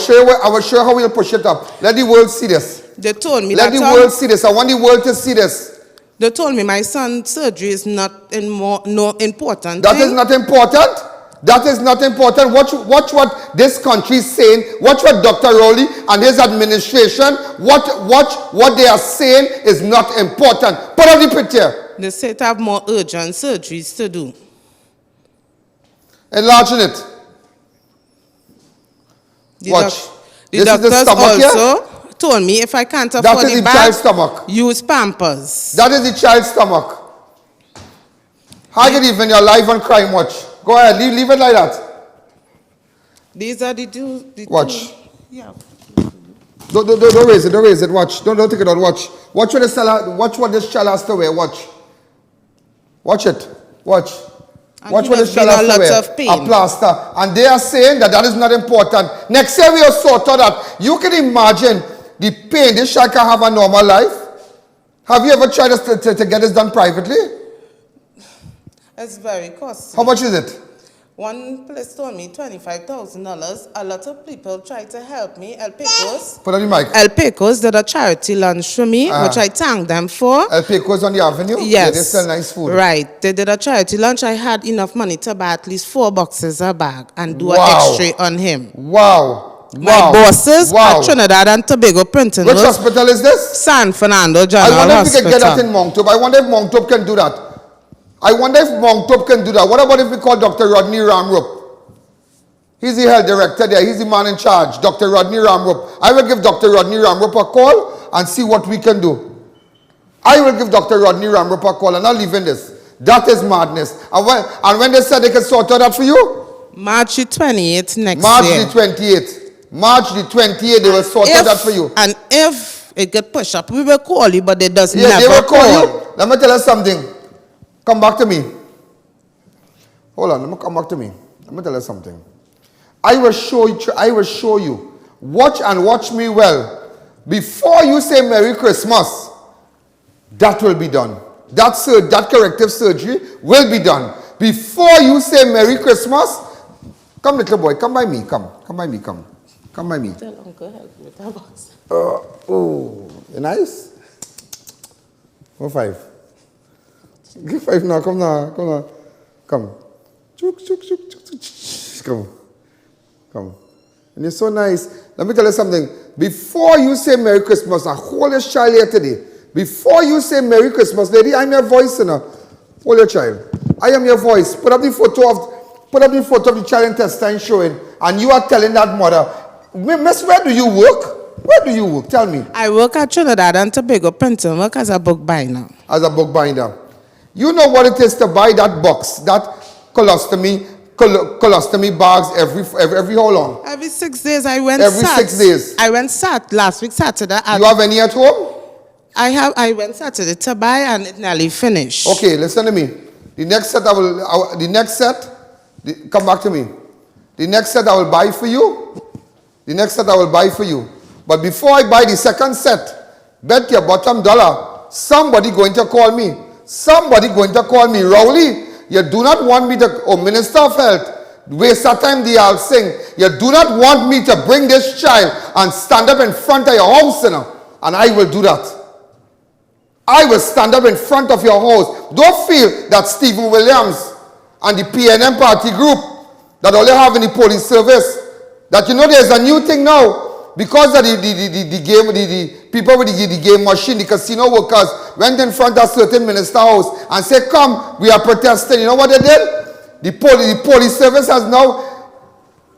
show how we'll push it up. Let the world see this. They told me Let the world see this. I want the world to see this. They told me my son's surgery is not important. That is not important? That is not important. Watch what this country is saying. Watch what Dr. Rowley and his administration, watch what they are saying is not important. Put up the picture. They say to have more urgent surgeries to do. Enlarging it. Watch. The doctors also told me if I can't afford the bag, child's stomach. Use Pampers. That is the child's stomach. How good evening, you're live on Crime Watch. Go ahead, leave it like that. These are the two. Watch. Yeah. Don't raise it, watch. Don't take it out, watch. Watch what this child has to wear, watch. Watch it, watch. Watch what this child has to wear. A plaster. And they are saying that is not important. Next year we are sort of that. You can imagine the pain this child can have a normal life. Have you ever tried to get this done privately? It's very costly. How much is it? One place told me $25,000. A lot of people tried to help me. El Pecos. Put on the mic. El Pecos did a charity lunch for me, which I thanked them for. El Pecos on the avenue? Yes. Yeah, they sell nice food. Right. They did a charity lunch. I had enough money to buy at least 4 boxes a bag and do Wow. an X-ray on him. Wow. My bosses at Trinidad and Tobago Printing. Which hospital is this? San Fernando General I wonder if Hospital. we can get that in Monctop. I wonder if Monctop can do that. I wonder if Monctop can do that. What about if we call Dr. Rodney Ramrup? He's the health director there. He's the man in charge, Dr. Rodney Ramrup. I will give Dr. Rodney Ramrup a call and see what we can do. I will give Dr. Rodney Ramrup a call and I'll leave in this. That is madness. And when they said they can sort out that for you? March the 28th next March year. the 28th. March the 28th, they will sort out that for you. And if it get pushed up, we will call you, but they does Yeah, never they will call call. you. Let me tell you something. Come back to me. Hold on, let me come back to me. Let me tell you something. I will show you. Watch and watch me well. Before you say Merry Christmas, that will be done. That corrective surgery will be done. Before you say Merry Christmas, come little boy, come by me, come by me, come by me. Tell Uncle help me with that box. Oh, you nice? Go 5. Give 5 now, come now, come now. Come. Chuk, chuk, chuk, chuk, chuk. Come. Come. And you're so nice. Let me tell you something. Before you say Merry Christmas, now hold your child here today. Before you say Merry Christmas, lady, I'm your voice, you know. Hold your child. I am your voice. Put up the photo of the child intestine showing, and you are telling that mother, Miss, where do you work? Where do you work? Tell me. I work at Trinidad and Tobago Printing. Work as a book binder. As a book binder. You know what it is to buy that box, that colostomy bags every how long? Every 6 days I went. Every 6 days. I went last week Saturday. You have any at home? I went Saturday to buy and it nearly finished. Okay, listen to me. The next set come back to me. The next set I will buy for you. The next set I will buy for you. But before I buy the second set, bet your bottom dollar, somebody going to call me. Somebody going to call me. Rowley, you do not want me to, Minister of Health, waste our time, I'll sing. You do not want me to bring this child and stand up in front of your house, you know, and I will do that. I will stand up in front of your house. Don't feel that Stephen Williams and the PNM party group that only have in the police service, that you know there's a new thing now. Because of the people with the game machine, the casino workers went in front of certain minister house and said, come, we are protesting. You know what they did? The police service has now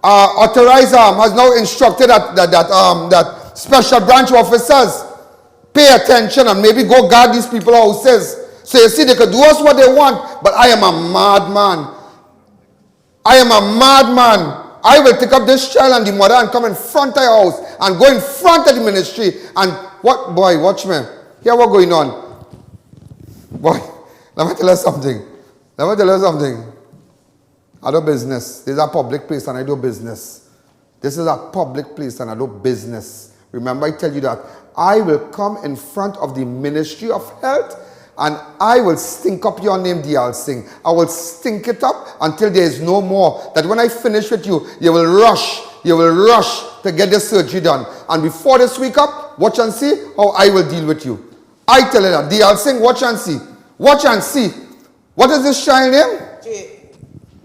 authorized, has now instructed that special branch officers pay attention and maybe go guard these people's houses. So you see, they could do us what they want, but I am a madman. I am a madman. I will take up this child and the mother and come in front of your house and go in front of the ministry and what, boy, watch me. Hear what's going on. Boy, let me tell you something. I do business. This is a public place and I do business. This is a public place and I do business. Remember, I tell you that I will come in front of the Ministry of Health and I will stink up your name, D.L. Singh. I will stink it up until there is no more. That when I finish with you, you will rush to get the surgery done. And before this week up, watch and see how I will deal with you. I tell you that, D.L. Singh, watch and see. Watch and see. What is this child name?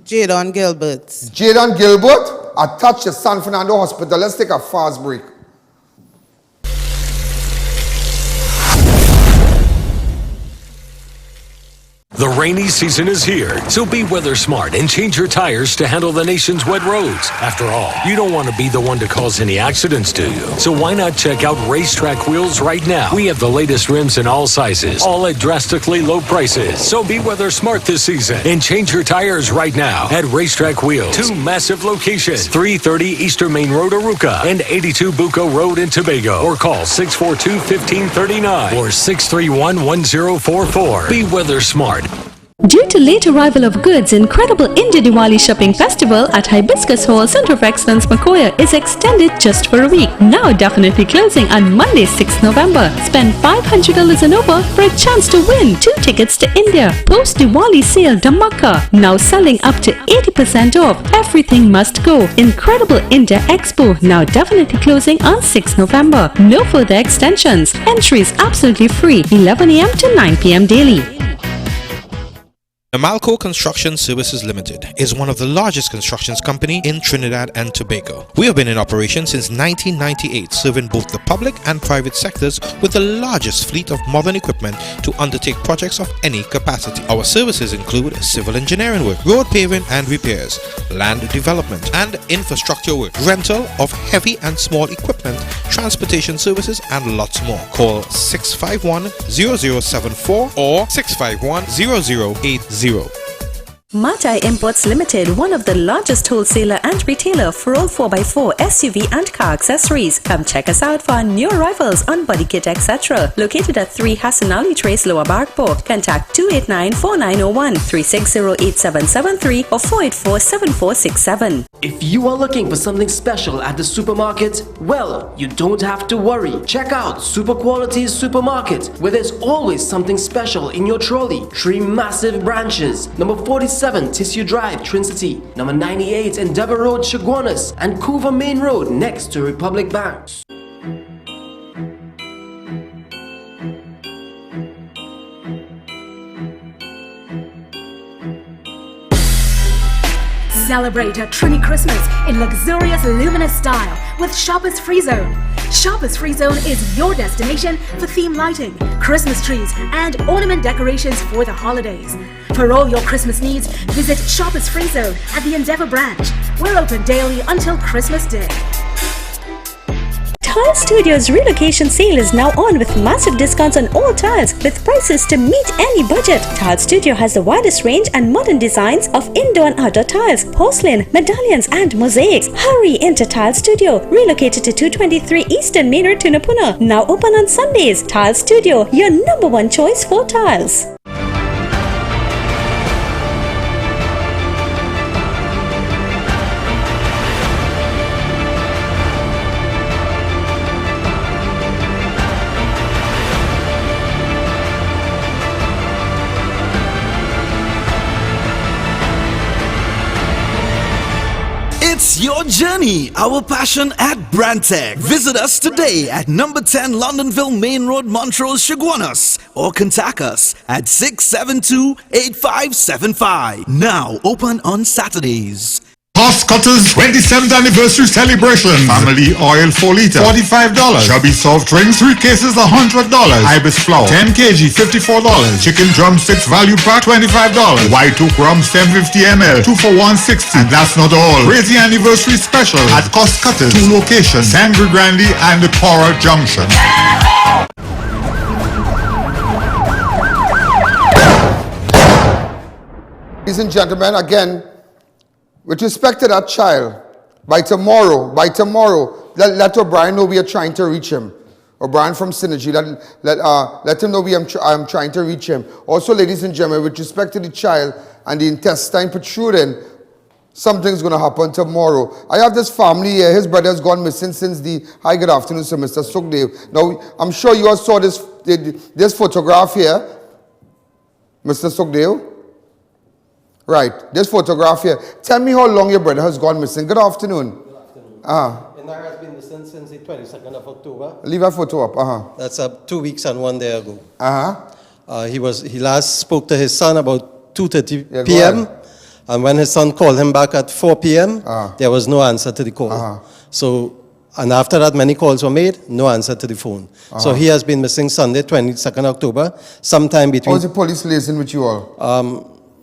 Jadon Gilbert. Jadon Gilbert, attached to San Fernando Hospital. Let's take a fast break. The rainy season is here, so be weather smart and change your tires to handle the nation's wet roads. After all, you don't want to be the one to cause any accidents, do you? So why not check out Racetrack Wheels right now? We have the latest rims in all sizes, all at drastically low prices. So be weather smart this season and change your tires right now at Racetrack Wheels. 2 massive locations, 330 Eastern Main Road, Arouca, and 82 Bucco Road in Tobago. Or call 642-1539 or 631-1044. Be weather smart. Due to late arrival of goods, incredible India Diwali shopping festival at Hibiscus Hall, Center of Excellence, Makoya is extended just for a week. Now definitely closing on Monday, 6th November. Spend $500 and over for a chance to win 2 tickets to India. Post Diwali sale Dhamaka. Now selling up to 80% off. Everything must go. Incredible India Expo. Now definitely closing on 6th November. No further extensions. Entry is absolutely free. 11 a.m. to 9 p.m. daily. Namalco Construction Services Limited is one of the largest constructions company in Trinidad and Tobago. We have been in operation since 1998, serving both the public and private sectors with the largest fleet of modern equipment to undertake projects of any capacity. Our services include civil engineering work, road paving and repairs, land development and infrastructure work, rental of heavy and small equipment, transportation services and lots more. Call 651-0074 or 651-0080. Matai Imports Limited, one of the largest wholesaler and retailer for all 4x4 SUV and car accessories. Come check us out for our new arrivals on body kit etc. Located at 3 Hassan Ali Trace, Lower Barkport. Contact 289-4901, 360-8773 or 484-7467. If you are looking for something special at the supermarket, well, you don't have to worry. Check out Super Qualities Supermarket, where there's always something special in your trolley. 3 massive branches. Number 47 Tissue Drive, Trinity. Number 98 Endeavour Road, Chaguanas. And Couva Main Road, next to Republic Bank. Celebrate a Trini Christmas in luxurious luminous style with Shoppers Free Zone. Shoppers Free Zone is your destination for theme lighting, Christmas trees and ornament decorations for the holidays. For all your Christmas needs, visit Shoppers Free Zone at the Endeavour branch. We're open daily until Christmas Day. Tile Studio's relocation sale is now on with massive discounts on all tiles with prices to meet any budget. Tile Studio has the widest range and modern designs of indoor and outdoor tiles, porcelain, medallions and mosaics. Hurry into Tile Studio, relocated to 223 Eastern Main Road, Tunapuna. Now open on Sundays. Tile Studio, your #1 choice for tiles. It's your journey, our passion at Brantec. Visit us today at number 10 Londonville Main Road, Montrose, Chaguanas, or contact us at 672-8575. Now open on Saturdays. Cost Cutters 27th anniversary celebration. Family oil 4 liter, $45. Chubby soft drinks 3 cases, $100. Ibis flour 10 kg, $54. Chicken drumsticks value pack, $25. White oak rum 750 ml, 2 for $160. And that's not all. Crazy anniversary special at Cost Cutters, 2 locations, Sangre Grande and the Cora Junction. Ladies and gentlemen, again, with respect to that child, by tomorrow, let O'Brien know we are trying to reach him. O'Brien from Synergy, let him know I'm trying to reach him. Also, ladies and gentlemen, with respect to the child and the intestine protruding, something's going to happen tomorrow. I have this family here. His brother has gone missing since the... Hi, good afternoon, sir, Mr. Sukdev. Now, I'm sure you all saw this photograph here. Mr. Sukdev? Right, this photograph here. Tell me how long your brother has gone missing. Good afternoon. Good afternoon. Inara has been missing since the 22nd of October. Leave that photo up. That's 2 weeks and 1 day ago. He last spoke to his son about 2:30 p.m. And when his son called him back at 4 p.m., there was no answer to the call. So, and after that, many calls were made, no answer to the phone. So he has been missing Sunday, 22nd October, sometime between... How's the police liaison with you all?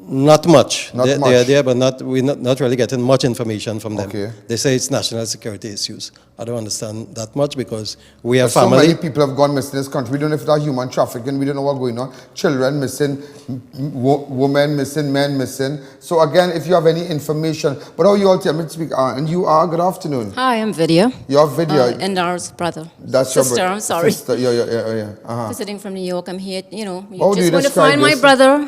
Not much. They are there, but we're not really getting much information from them. Okay. They say it's national security issues. I don't understand that much because we are So family. many people have gone missing in this country. We don't know if it's human trafficking. We don't know what's going on. Children missing, women missing, men missing. So again, if you have any information, but how you all tell me to speak? And you are, good afternoon. Hi, I'm Vidya. You're Vidya. Endar's brother. That's sister, your I'm sorry. Sister. Yeah. Visiting from New York. I'm here, you know, How do you just want to describe find my this? brother.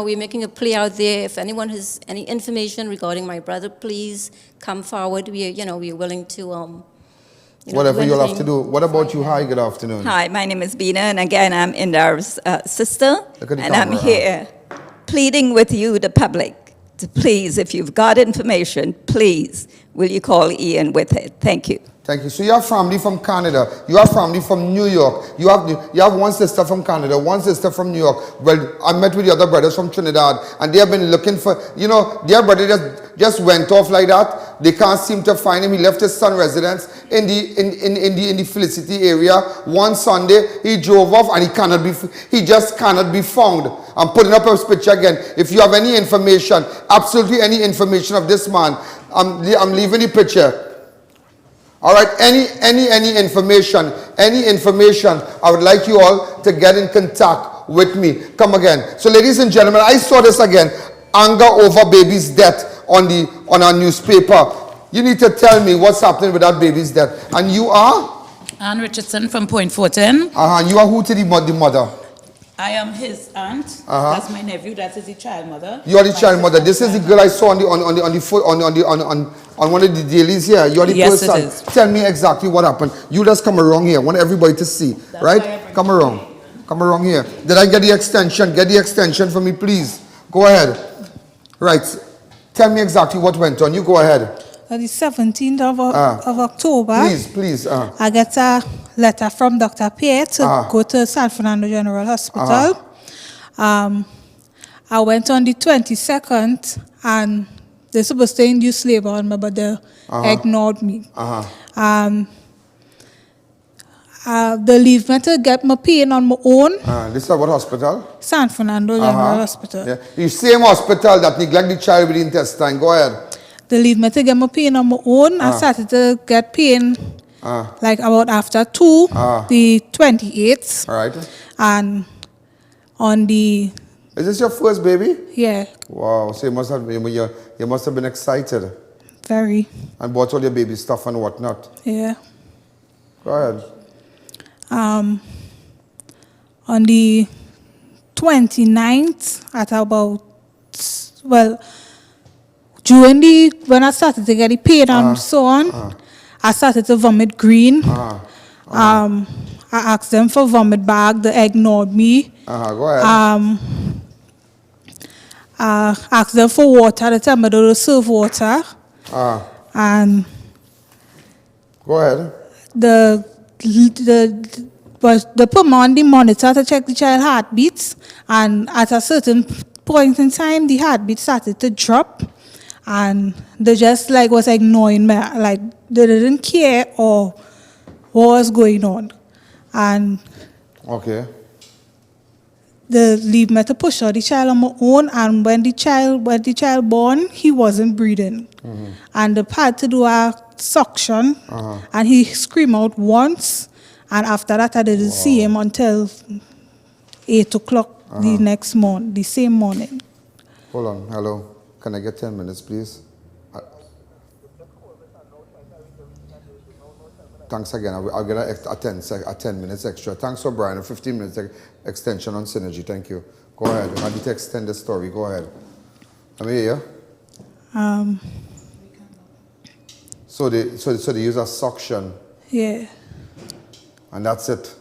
We're making a plea out there. If anyone has any information regarding my brother, please come forward. We're willing to, Whatever you'll have to do. What about you? Hi, good afternoon. Hi, my name is Bina, and again, I'm Indar's sister, Look at the and I'm camera, here pleading with you, the public, to please, if you've got information, please, will you call Ian with it? Thank you. Thank you. So you have family from Canada. You have family from New York. You have one sister from Canada, one sister from New York. Well, I met with the other brothers from Trinidad, and they have been looking for, their brother just went off like that. They can't seem to find him. He left his son residence in the Felicity area. One Sunday, he drove off, and he just cannot be found. I'm putting up his picture again. If you have any information, absolutely any information of this man, I'm leaving the picture. All right, any information, I would like you all to get in contact with me. Come again. So ladies and gentlemen, I saw this again, anger over baby's death on our newspaper. You need to tell me what's happening with that baby's death. And you are? Ann Richardson from Point Fortin. You are who to the mother? I am his aunt. That's my nephew. That is the child mother. You are the child mother. This is the girl I saw on one of the dailies here. You are the yes, person. It is. Tell me exactly what happened. You just come around here. I want everybody to see. That's right? Come around here. Did I get the extension? Get the extension for me, please. Go ahead. Right. Tell me exactly what went on. You go ahead. On the 17th of October, please. I get a letter from Dr. Pierre to go to San Fernando General Hospital. I went on the 22nd, and they're supposed to induce labor on me, but they ignored me. They leave me to get my pain on my own. This is what hospital? San Fernando General Hospital. Yeah. The same hospital that neglect the child with the intestine. Go ahead. They leave me to get my pain on my own. I started to get pain like about after 2, the 28th. All right. And on the... Is this your first baby? Yeah. Wow. So you must have been excited. Very. And bought all your baby stuff and whatnot. Yeah. Go ahead. On the 29th at about, when I started to get the pain and so on, I started to vomit green. I asked them for vomit bag. They ignored me. Go ahead. I asked them for water. They tell me they don't serve water. And go ahead. They put me on the monitor to check the child heartbeats, and at a certain point in time, the heartbeat started to drop, and they just was ignoring me, like they didn't care or what was going on, and they leave me to push out the child on my own. And when the child born, he wasn't breathing, and they had to do a suction, and he screamed out once. And after that, I didn't see him until 8 o'clock the next morning, the same morning. Hold on. Hello. Can I get 10 minutes, please? Thanks again. I'll get a 10 minutes extra. Thanks for Brian. A 15 minutes extension on Synergy. Thank you. Go ahead. I need to extend the story. Go ahead. Let me hear you. So they use a suction. Yeah. And that's it.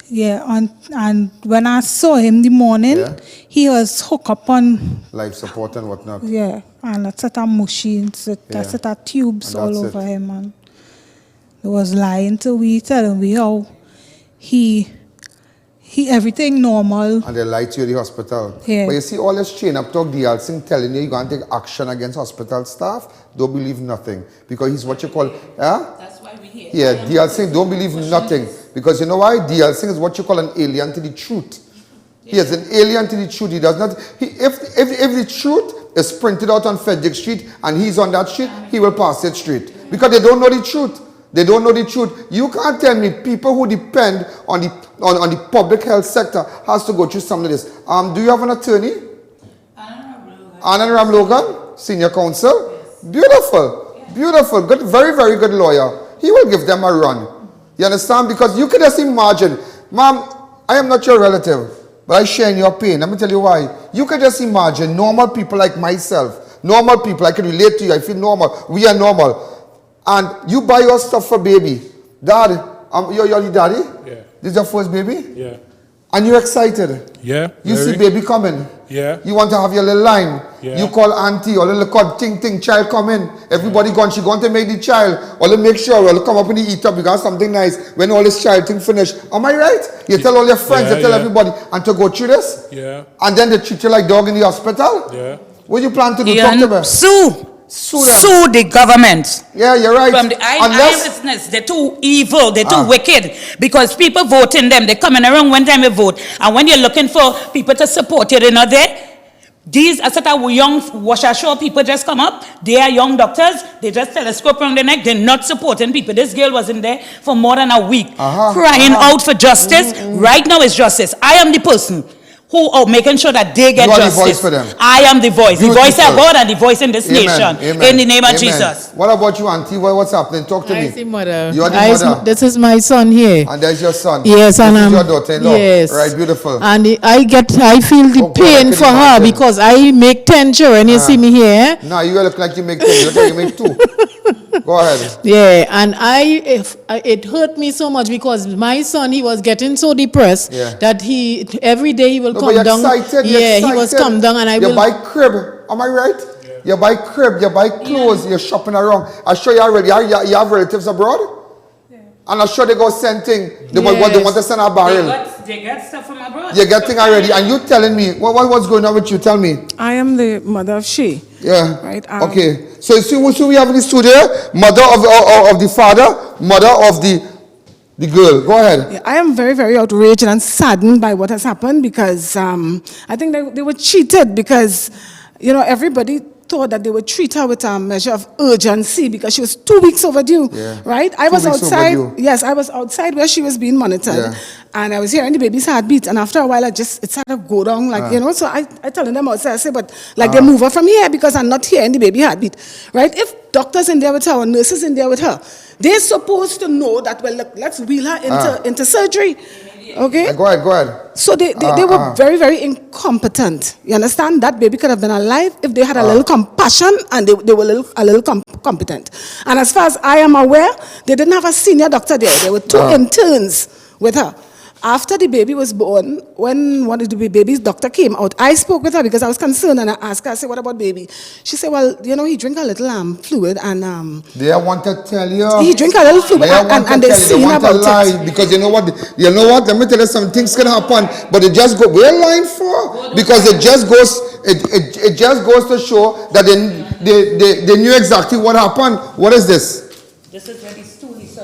Yeah, and when I saw him the morning, he was hooked up on life support and whatnot. Yeah, and a set of machines, a set of tubes all over him, and he was lying to we, telling we how he everything normal. And they lied to you at the hospital. Yeah. But you see all this chain up talk DL Singh telling you you're going to take action against hospital staff. Don't believe nothing, because he's what you call That's why we're here. Yeah, DL Singh, don't believe nothing. Because you know why? DL Singh is what you call an alien to the truth. He is an alien to the truth. He does not... If the truth is printed out on Frederick Street and he's on that street, he will pass it straight. Because they don't know the truth. They don't know the truth. You can't tell me people who depend on the public health sector has to go through some of this. Do you have an attorney? Anand Ram Logan, senior counsel. Yes. Beautiful, yes. Beautiful, good, very, very good lawyer. He will give them a run. You understand? Because you can just imagine, ma'am, I am not your relative, but I share in your pain. Let me tell you why. You can just imagine normal people like myself, normal people, I can relate to you, I feel normal, we are normal. And you buy your stuff for baby. Dad, you're the daddy? Yeah. This is your first baby? Yeah. And you're excited? Yeah. You see baby coming? Yeah. You want to have your little line? Yeah. You call auntie or little call ting, child come in. Everybody gone, she going to make the child. Or make sure, or come up in the eat up, you got something nice. When all this child thing finish. Am I right? You tell all your friends, you tell everybody. And to go through this? Yeah. And then they treat you like dog in the hospital? Yeah. What do you plan to do? Talk to me. Sue the government. Yeah, you're right. From the business, they're too evil, they're too wicked. Because people vote in them, they come in around one time they vote. And when you're looking for people to support you, they're not there. These are sort of young washer people just come up. They are young doctors. They just telescope around the neck. They're not supporting people. This girl was in there for more than a week, crying out for justice. Right now it's justice. I am the person who are making sure that they get justice. The voice for them. I am the voice. Beautiful. The voice of God and the voice in this nation. Amen. In the name of Jesus. What about you, Auntie? What's happening? Talk to me. I see, Mother. You are the mother. This is my son here. And there's your son. Yes, and this is your daughter-in-law. Yes. Right, beautiful. And I feel the pain for her because I make 10 children. You see me here? No, you look like you make 10. You look like you make 2. Go ahead. Yeah, and it hurt me so much because my son, he was getting so depressed that every day he will come down. Excited, he was come down and you buy crib, am I right? Yeah. You buy crib, you buy clothes, you're shopping around. I'm sure you already you have relatives abroad? Yeah. And I'm sure they go send things. They want to send a barrel. They get stuff from abroad. You get things already. And you telling me, what's going on with you? Tell me. I am the mother of Shay. Yeah. Right. Okay. So we have in the studio, mother of the father, mother of the girl. Go ahead. Yeah, I am very, very outraged and saddened by what has happened because I think they were cheated because, everybody thought that they would treat her with a measure of urgency because she was 2 weeks overdue, right? I was outside. Yes, I was outside where she was being monitored. And I was hearing the baby's heartbeat. And after a while, it started to go down, so I telling them outside, I say, but they move her from here because I'm not hearing the baby heartbeat, right? If doctors in there with her or nurses in there with her, they're supposed to know that, well, look, let's wheel her into surgery. Okay? Go ahead. So they were very, very incompetent. You understand? That baby could have been alive if they had a little compassion and they were a little competent. And as far as I am aware, they didn't have a senior doctor there. There were 2 interns with her. After the baby was born, when one of the baby's doctor came out, I spoke with her because I was concerned and I asked her, I said, what about baby? She said, well, he drink a little fluid and... They want to tell you. He drink a little fluid and they see him about it. Because you know what, let me tell you some things can happen, but it just go, we're lying for, because it just goes to show that they knew exactly what happened. What is this? This is where the stool is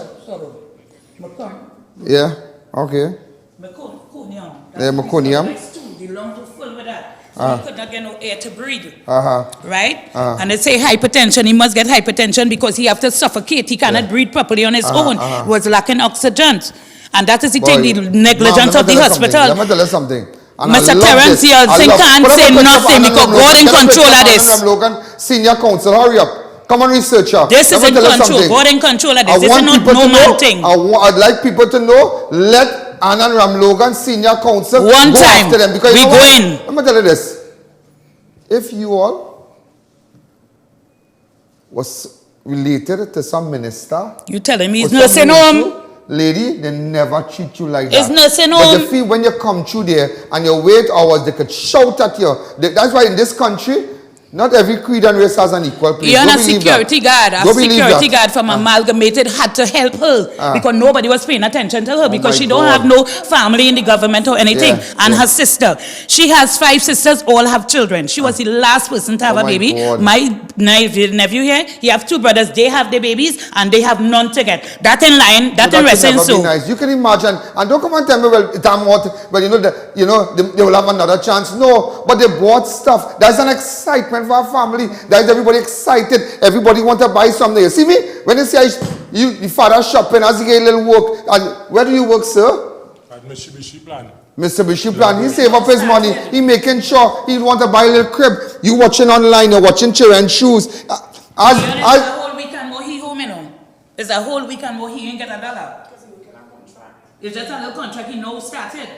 Yeah, okay. Meconium. The lungs were full with that. So he could not get no air to breathe. Right? And they say hypertension. He must get hypertension because he have to suffocate. He cannot breathe properly on his own. He was lacking oxygen. And that is the thing, the negligence of the hospital. Let me tell you something. Mr. Terrence Yeltsin can't say nothing because God in control of this. Logan, senior counsel, hurry up. Come on, researcher. This is in control. God in control of this. This is not no man thing. I'd like people to know, let Anand Ram Logan, senior counsel, one go time after them. Because we go in. Let me tell you this. If you all was related to some minister, you telling me it's nursing home? Lady, they never treat you like that. It's nursing home. But you feel when you come through there and you wait hours, they could shout at you. That's why in this country, not every creed and race has an equal place. You're a security guard. A security guard from Amalgamated had to help her because nobody was paying attention to her because she don't have no family in the government or anything. And her sister. She has 5 sisters, all have children. She was the last person to have a baby. God. My nephew here, he have 2 brothers. They have their babies and they have none to get. That in line, that in wrestling. So nice. You can imagine, and don't come and tell me, well, they will have another chance. No, but they bought stuff. There's an excitement excitement for our family. That is everybody excited. Everybody want to buy something. You see me? When you say the father shopping, as he get a little work, and where do you work, sir? At Mitsubishi Plan. Mitsubishi Plan. He save up his money. He making sure he want to buy a little crib. You watching online, you're watching children shoes. It's a whole weekend more he home, you know. It's a whole weekend more he ain't get $1. It's just a little contract he knows started.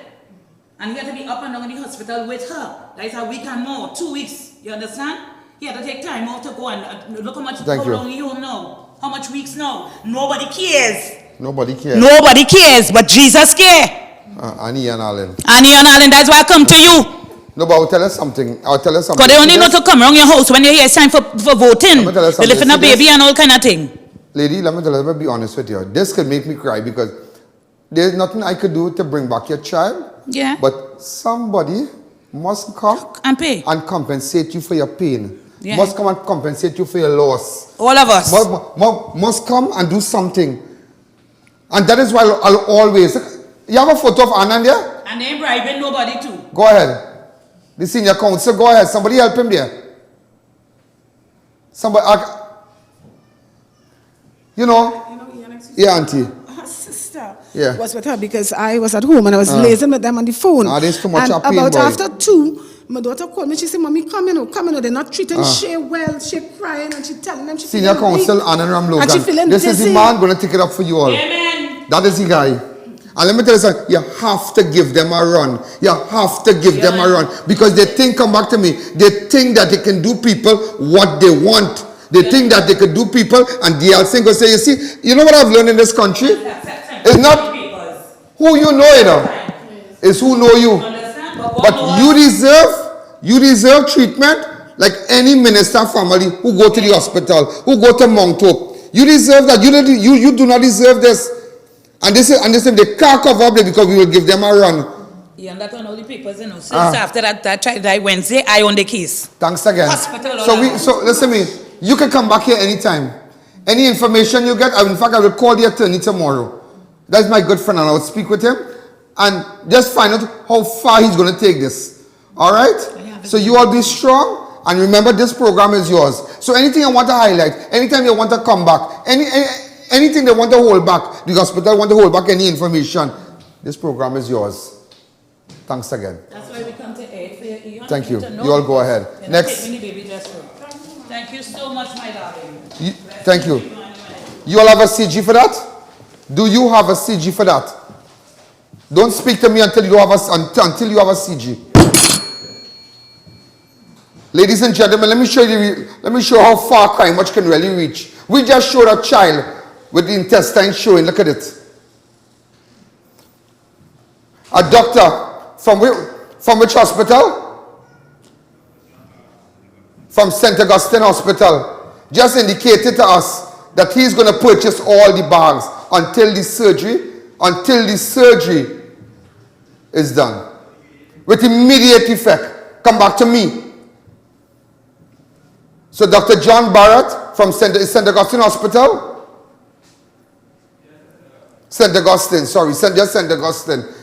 And he had to be up and down in the hospital with her. That is a week and more, 2 weeks. You understand? He had to take time out to go and look how much, how long he home now. How much weeks now. Nobody cares. Nobody cares. Nobody cares, but Jesus cares. Annie and Allen. Annie and Allen, that's why I come to you. No, but I'll tell you something. Because they only know to come around your house when you hear it's time for voting. They live in a baby and all kind of thing. Lady, let me be honest with you. This could make me cry because there's nothing I could do to bring back your child. Yeah. But somebody must come and pay and compensate you for your pain. Yeah. Must come and compensate you for your loss. All of us. Must come and do something. And that is why I'll always... You have a photo of Anand there? And they ain't bribing nobody too. Go ahead. The senior counsel, go ahead. Somebody help him there. Somebody... You know? Yeah, auntie. Her sister Yeah. was with her because I was at home and I was lazing with them on the phone. There's too much and pain, about boy. after 2, my daughter called me. She said, "Mommy, come in, they're not treating she well. She crying and she telling them she Senior feeling counsel weak. Anand Ram And she Logan. feeling This is the dizzy. man going to take it up for you all. Amen. That is the guy. And let me tell you something, you have to give them a run. You have to give them a run. Because they think, come back to me, they think that they can do people what they want. They think that they can do people and the other thing will say, you see, you know what I've learned in this country? It's not who you know, you know. It's who know you. But you deserve treatment like any minister family who go to the hospital, who go to Mount Hope. You deserve that. You do not deserve this. And this is they can't cover up there because we will give them a run. Yeah, and that on all the papers, you know. Since after that tried die Wednesday, I own the case. Thanks again. Hospital. So listen to me. You can come back here anytime. Any information you get, in fact, I will call the attorney tomorrow. That's my good friend, and I will speak with him and just find out how far he's going to take this. All right? So you all be strong, and remember this program is yours. So anything you want to highlight, anytime you want to come back, anything they want to hold back, the hospital want to hold back any information, this program is yours. Thanks again. That's why we come to aid for you. Thank you. You all go ahead. Next. Thank you so much, my darling. Thank you. You all have a CG for that? Do you have a CG for that? Don't speak to me until you have a CG. Ladies and gentlemen, let me show you how far crime watch can really reach. We just showed a child with the intestine showing. Look at it. A doctor from which hospital? From St. Augustine Hospital just indicated to us that he's going to purchase all the bags until the surgery is done. With immediate effect. Come back to me. So Dr. John Barrett from St. Augustine Hospital. St. Augustine.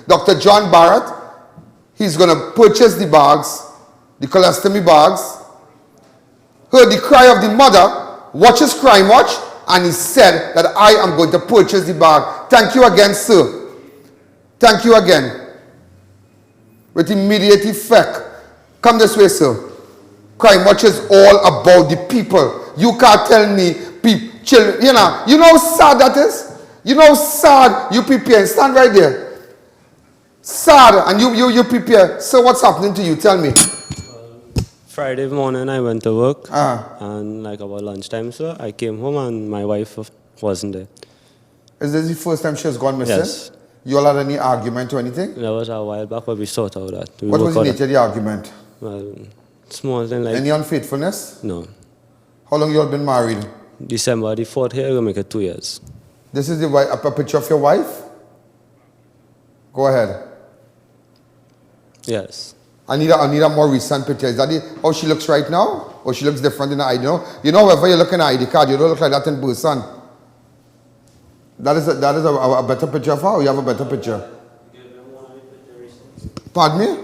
Dr. John Barrett, he's going to purchase the bags, the colostomy bags. Heard the cry of the mother, watches Crime Watch, and he said that I am going to purchase the bag. Thank you again, sir. Thank you again. With immediate effect. Come this way, sir. Crime Watch is all about the people. You can't tell me children, you know how sad that is? You know how sad you prepare. Stand right there. Sad, and you prepare. So what's happening to you? Tell me. Friday morning I went to work and like about lunchtime, so I came home and my wife wasn't there. Is this the first time she has gone missing? Yes. You all had any argument or anything? That was a while back, but we sorted out that. What was the nature of the argument? Well, small thing like... Any unfaithfulness? No. How long you all been married? December the 4th here, we'll make it 2 years. This is a picture of your wife? Go ahead. Yes. I need a more recent picture. Is that how she looks right now? Or she looks different in the ID? You know, whenever you look in the ID card, you don't look like that in person. That is a better picture of her, or you have a better picture? Pardon me?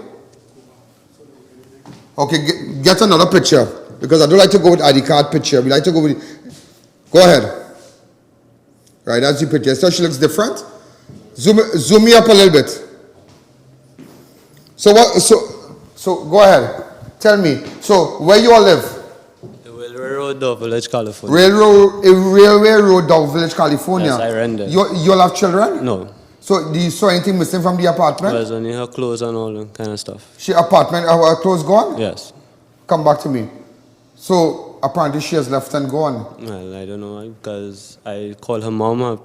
Okay, get another picture. because I don't like to go with ID card picture. We like to go with... Go ahead. Right, that's your picture. So she looks different. Zoom me up a little bit. So what? So go ahead. Tell me. So where you all live? The Railway Road, Dove Village, California. Railway Road, Dove Village, California. Yes, I rent there. You all have children? No. So do you saw anything missing from the apartment? There's only her clothes and all that kind of stuff. She apartment, her clothes gone? Yes. Come back to me. So apparently she has left and gone. Well, I don't know because I call her mom, her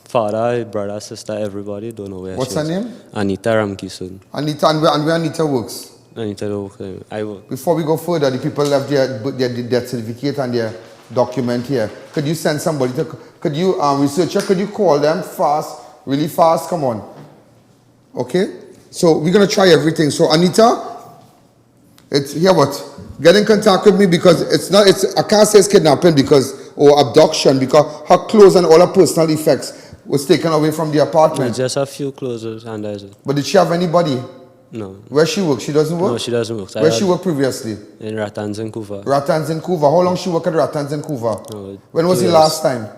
father, her brother, sister, everybody. Don't know where What's she her is. name? Anita Ramkisoon. Anita, and where Anita works? Anita works. I work. Before we go further, the people left their death certificate and their document here. Could you send somebody to, could you, researcher, could you call them fast, really fast? Come on. Okay? So we're going to try everything. So Anita, hear what? Get in contact with me because I can't say it's kidnapping or abduction because her clothes and all her personal effects was taken away from the apartment. Just a few clothes and that's it. But did she have anybody? No. Where she works? She doesn't work? No, she doesn't work. Where she worked previously? In Ratans and Couva. Ratans and Couva. How long she worked at Ratans and Couva? When was 2 the years. last time?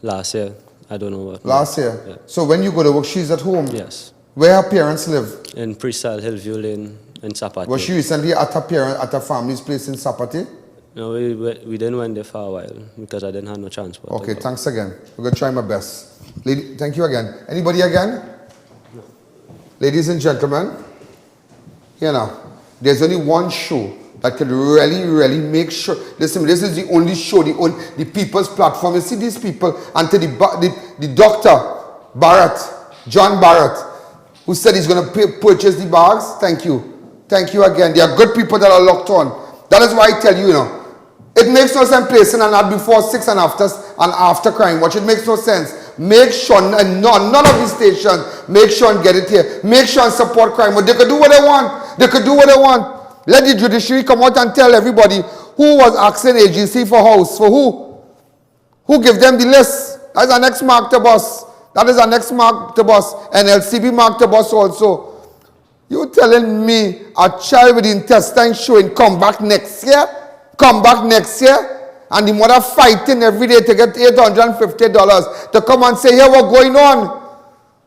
Last year. I don't know what. Last year? Yeah. So when you go to work, she's at home? Yes. Where her parents live? In Presal, Hillview Lane, in Sapati. Was she recently at her family's place in Sapati? No, we didn't went there for a while because I didn't have no transport. Okay, thanks again. We're going to try my best. Lady, thank you again. Anybody again? No. Ladies and gentlemen, here now, there's only one show that can really make sure. Listen, this is the only show, the people's platform. You see these people, and to the doctor, Barrett, John Barrett, who said he's going to purchase the bags. Thank you. Thank you again. There are good people that are locked on. That is why I tell you, it makes no sense placing an ad before 6 and after Crime Watch. It makes no sense. Make sure, and none of these stations, make sure and get it here. Make sure and support Crime Watch. They could do what they want. They could do what they want. Let the judiciary come out and tell everybody who was asking agency for house, for who. Who give them the list. That's our next mark to bus. That is our next mark to bus. And LCB mark to bus also. You telling me a child with intestine showing come back next year? Come back next year? And the mother fighting every day to get $850 to come and say, here, what's going on?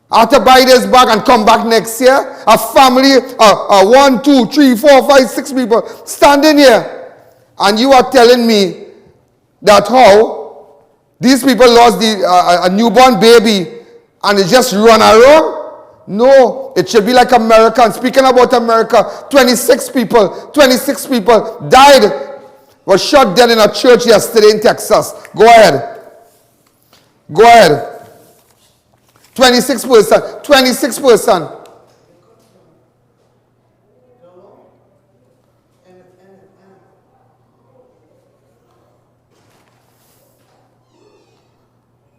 I have to buy this bag and come back next year. A family, 1, 2, 3, 4, 5, 6 people standing here. And you are telling me that how these people lost a newborn baby and they just run around? No, it should be like America. And speaking about America, 26 people died, was shot dead in a church yesterday in Texas. Go ahead. 26 person.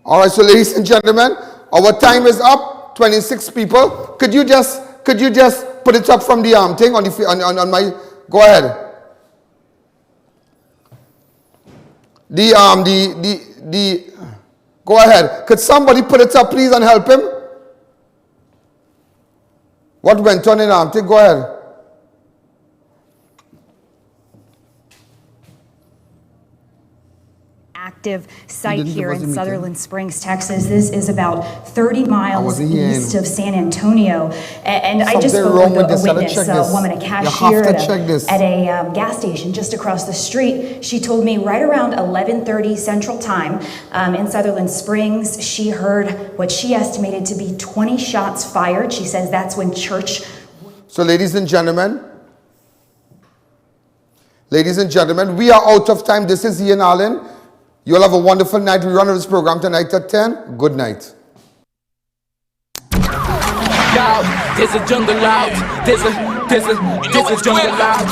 All right, so ladies and gentlemen, our time is up. 26 people. Could you just put it up from the thing on my? Go ahead. Go ahead. Could somebody put it up, please, and help him? What went on in thing? Go ahead. Active site here in Sutherland Springs, Texas. This is about 30 miles east of San Antonio. And I just spoke with a witness, a woman, a cashier at a gas station just across the street. She told me right around 11:30 Central Time in Sutherland Springs, she heard what she estimated to be 20 shots fired. She says that's when church... So ladies and gentlemen, we are out of time. This is I.A.N. You all have a wonderful night. We run this program tonight at 10. Good night. There's a jungle out. There's a jungle out.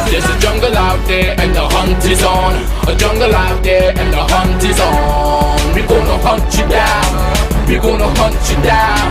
There's a jungle out there and the hunt is on. A jungle out there and the hunt is on. We're gonna hunt you down. We're gonna hunt you down.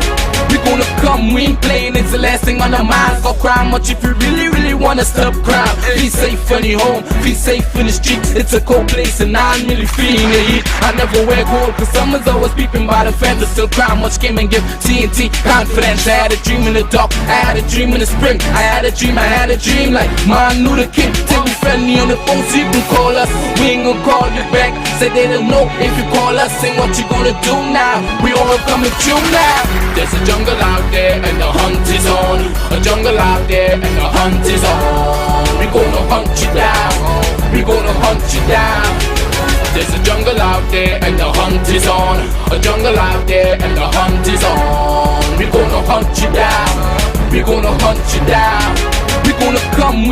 We gonna come, we ain't playing, it's the last thing on our minds. Go crime much if you really, really wanna stop crime. Be safe in your home, be safe in the street. It's a cold place and I'm really feeling the heat. I never wear gold cause someone's always peeping by the fence. Still crime much came and give TNT confidence. I had a dream in the dark, I had a dream in the spring. I had a dream like Martin Luther King. Take me friendly on the phone so you can call us. We ain't gonna call you back. Say they don't know if you call us. Say what you gonna do now. We all coming through now. There's a jungle out there and the hunt is on. A jungle out there and the hunt is on. We gonna hunt you down. We gonna hunt you down. There's a jungle out there and the hunt is on. A jungle out there and the hunt is on. We gonna hunt you down. We gonna hunt you down. We gonna come.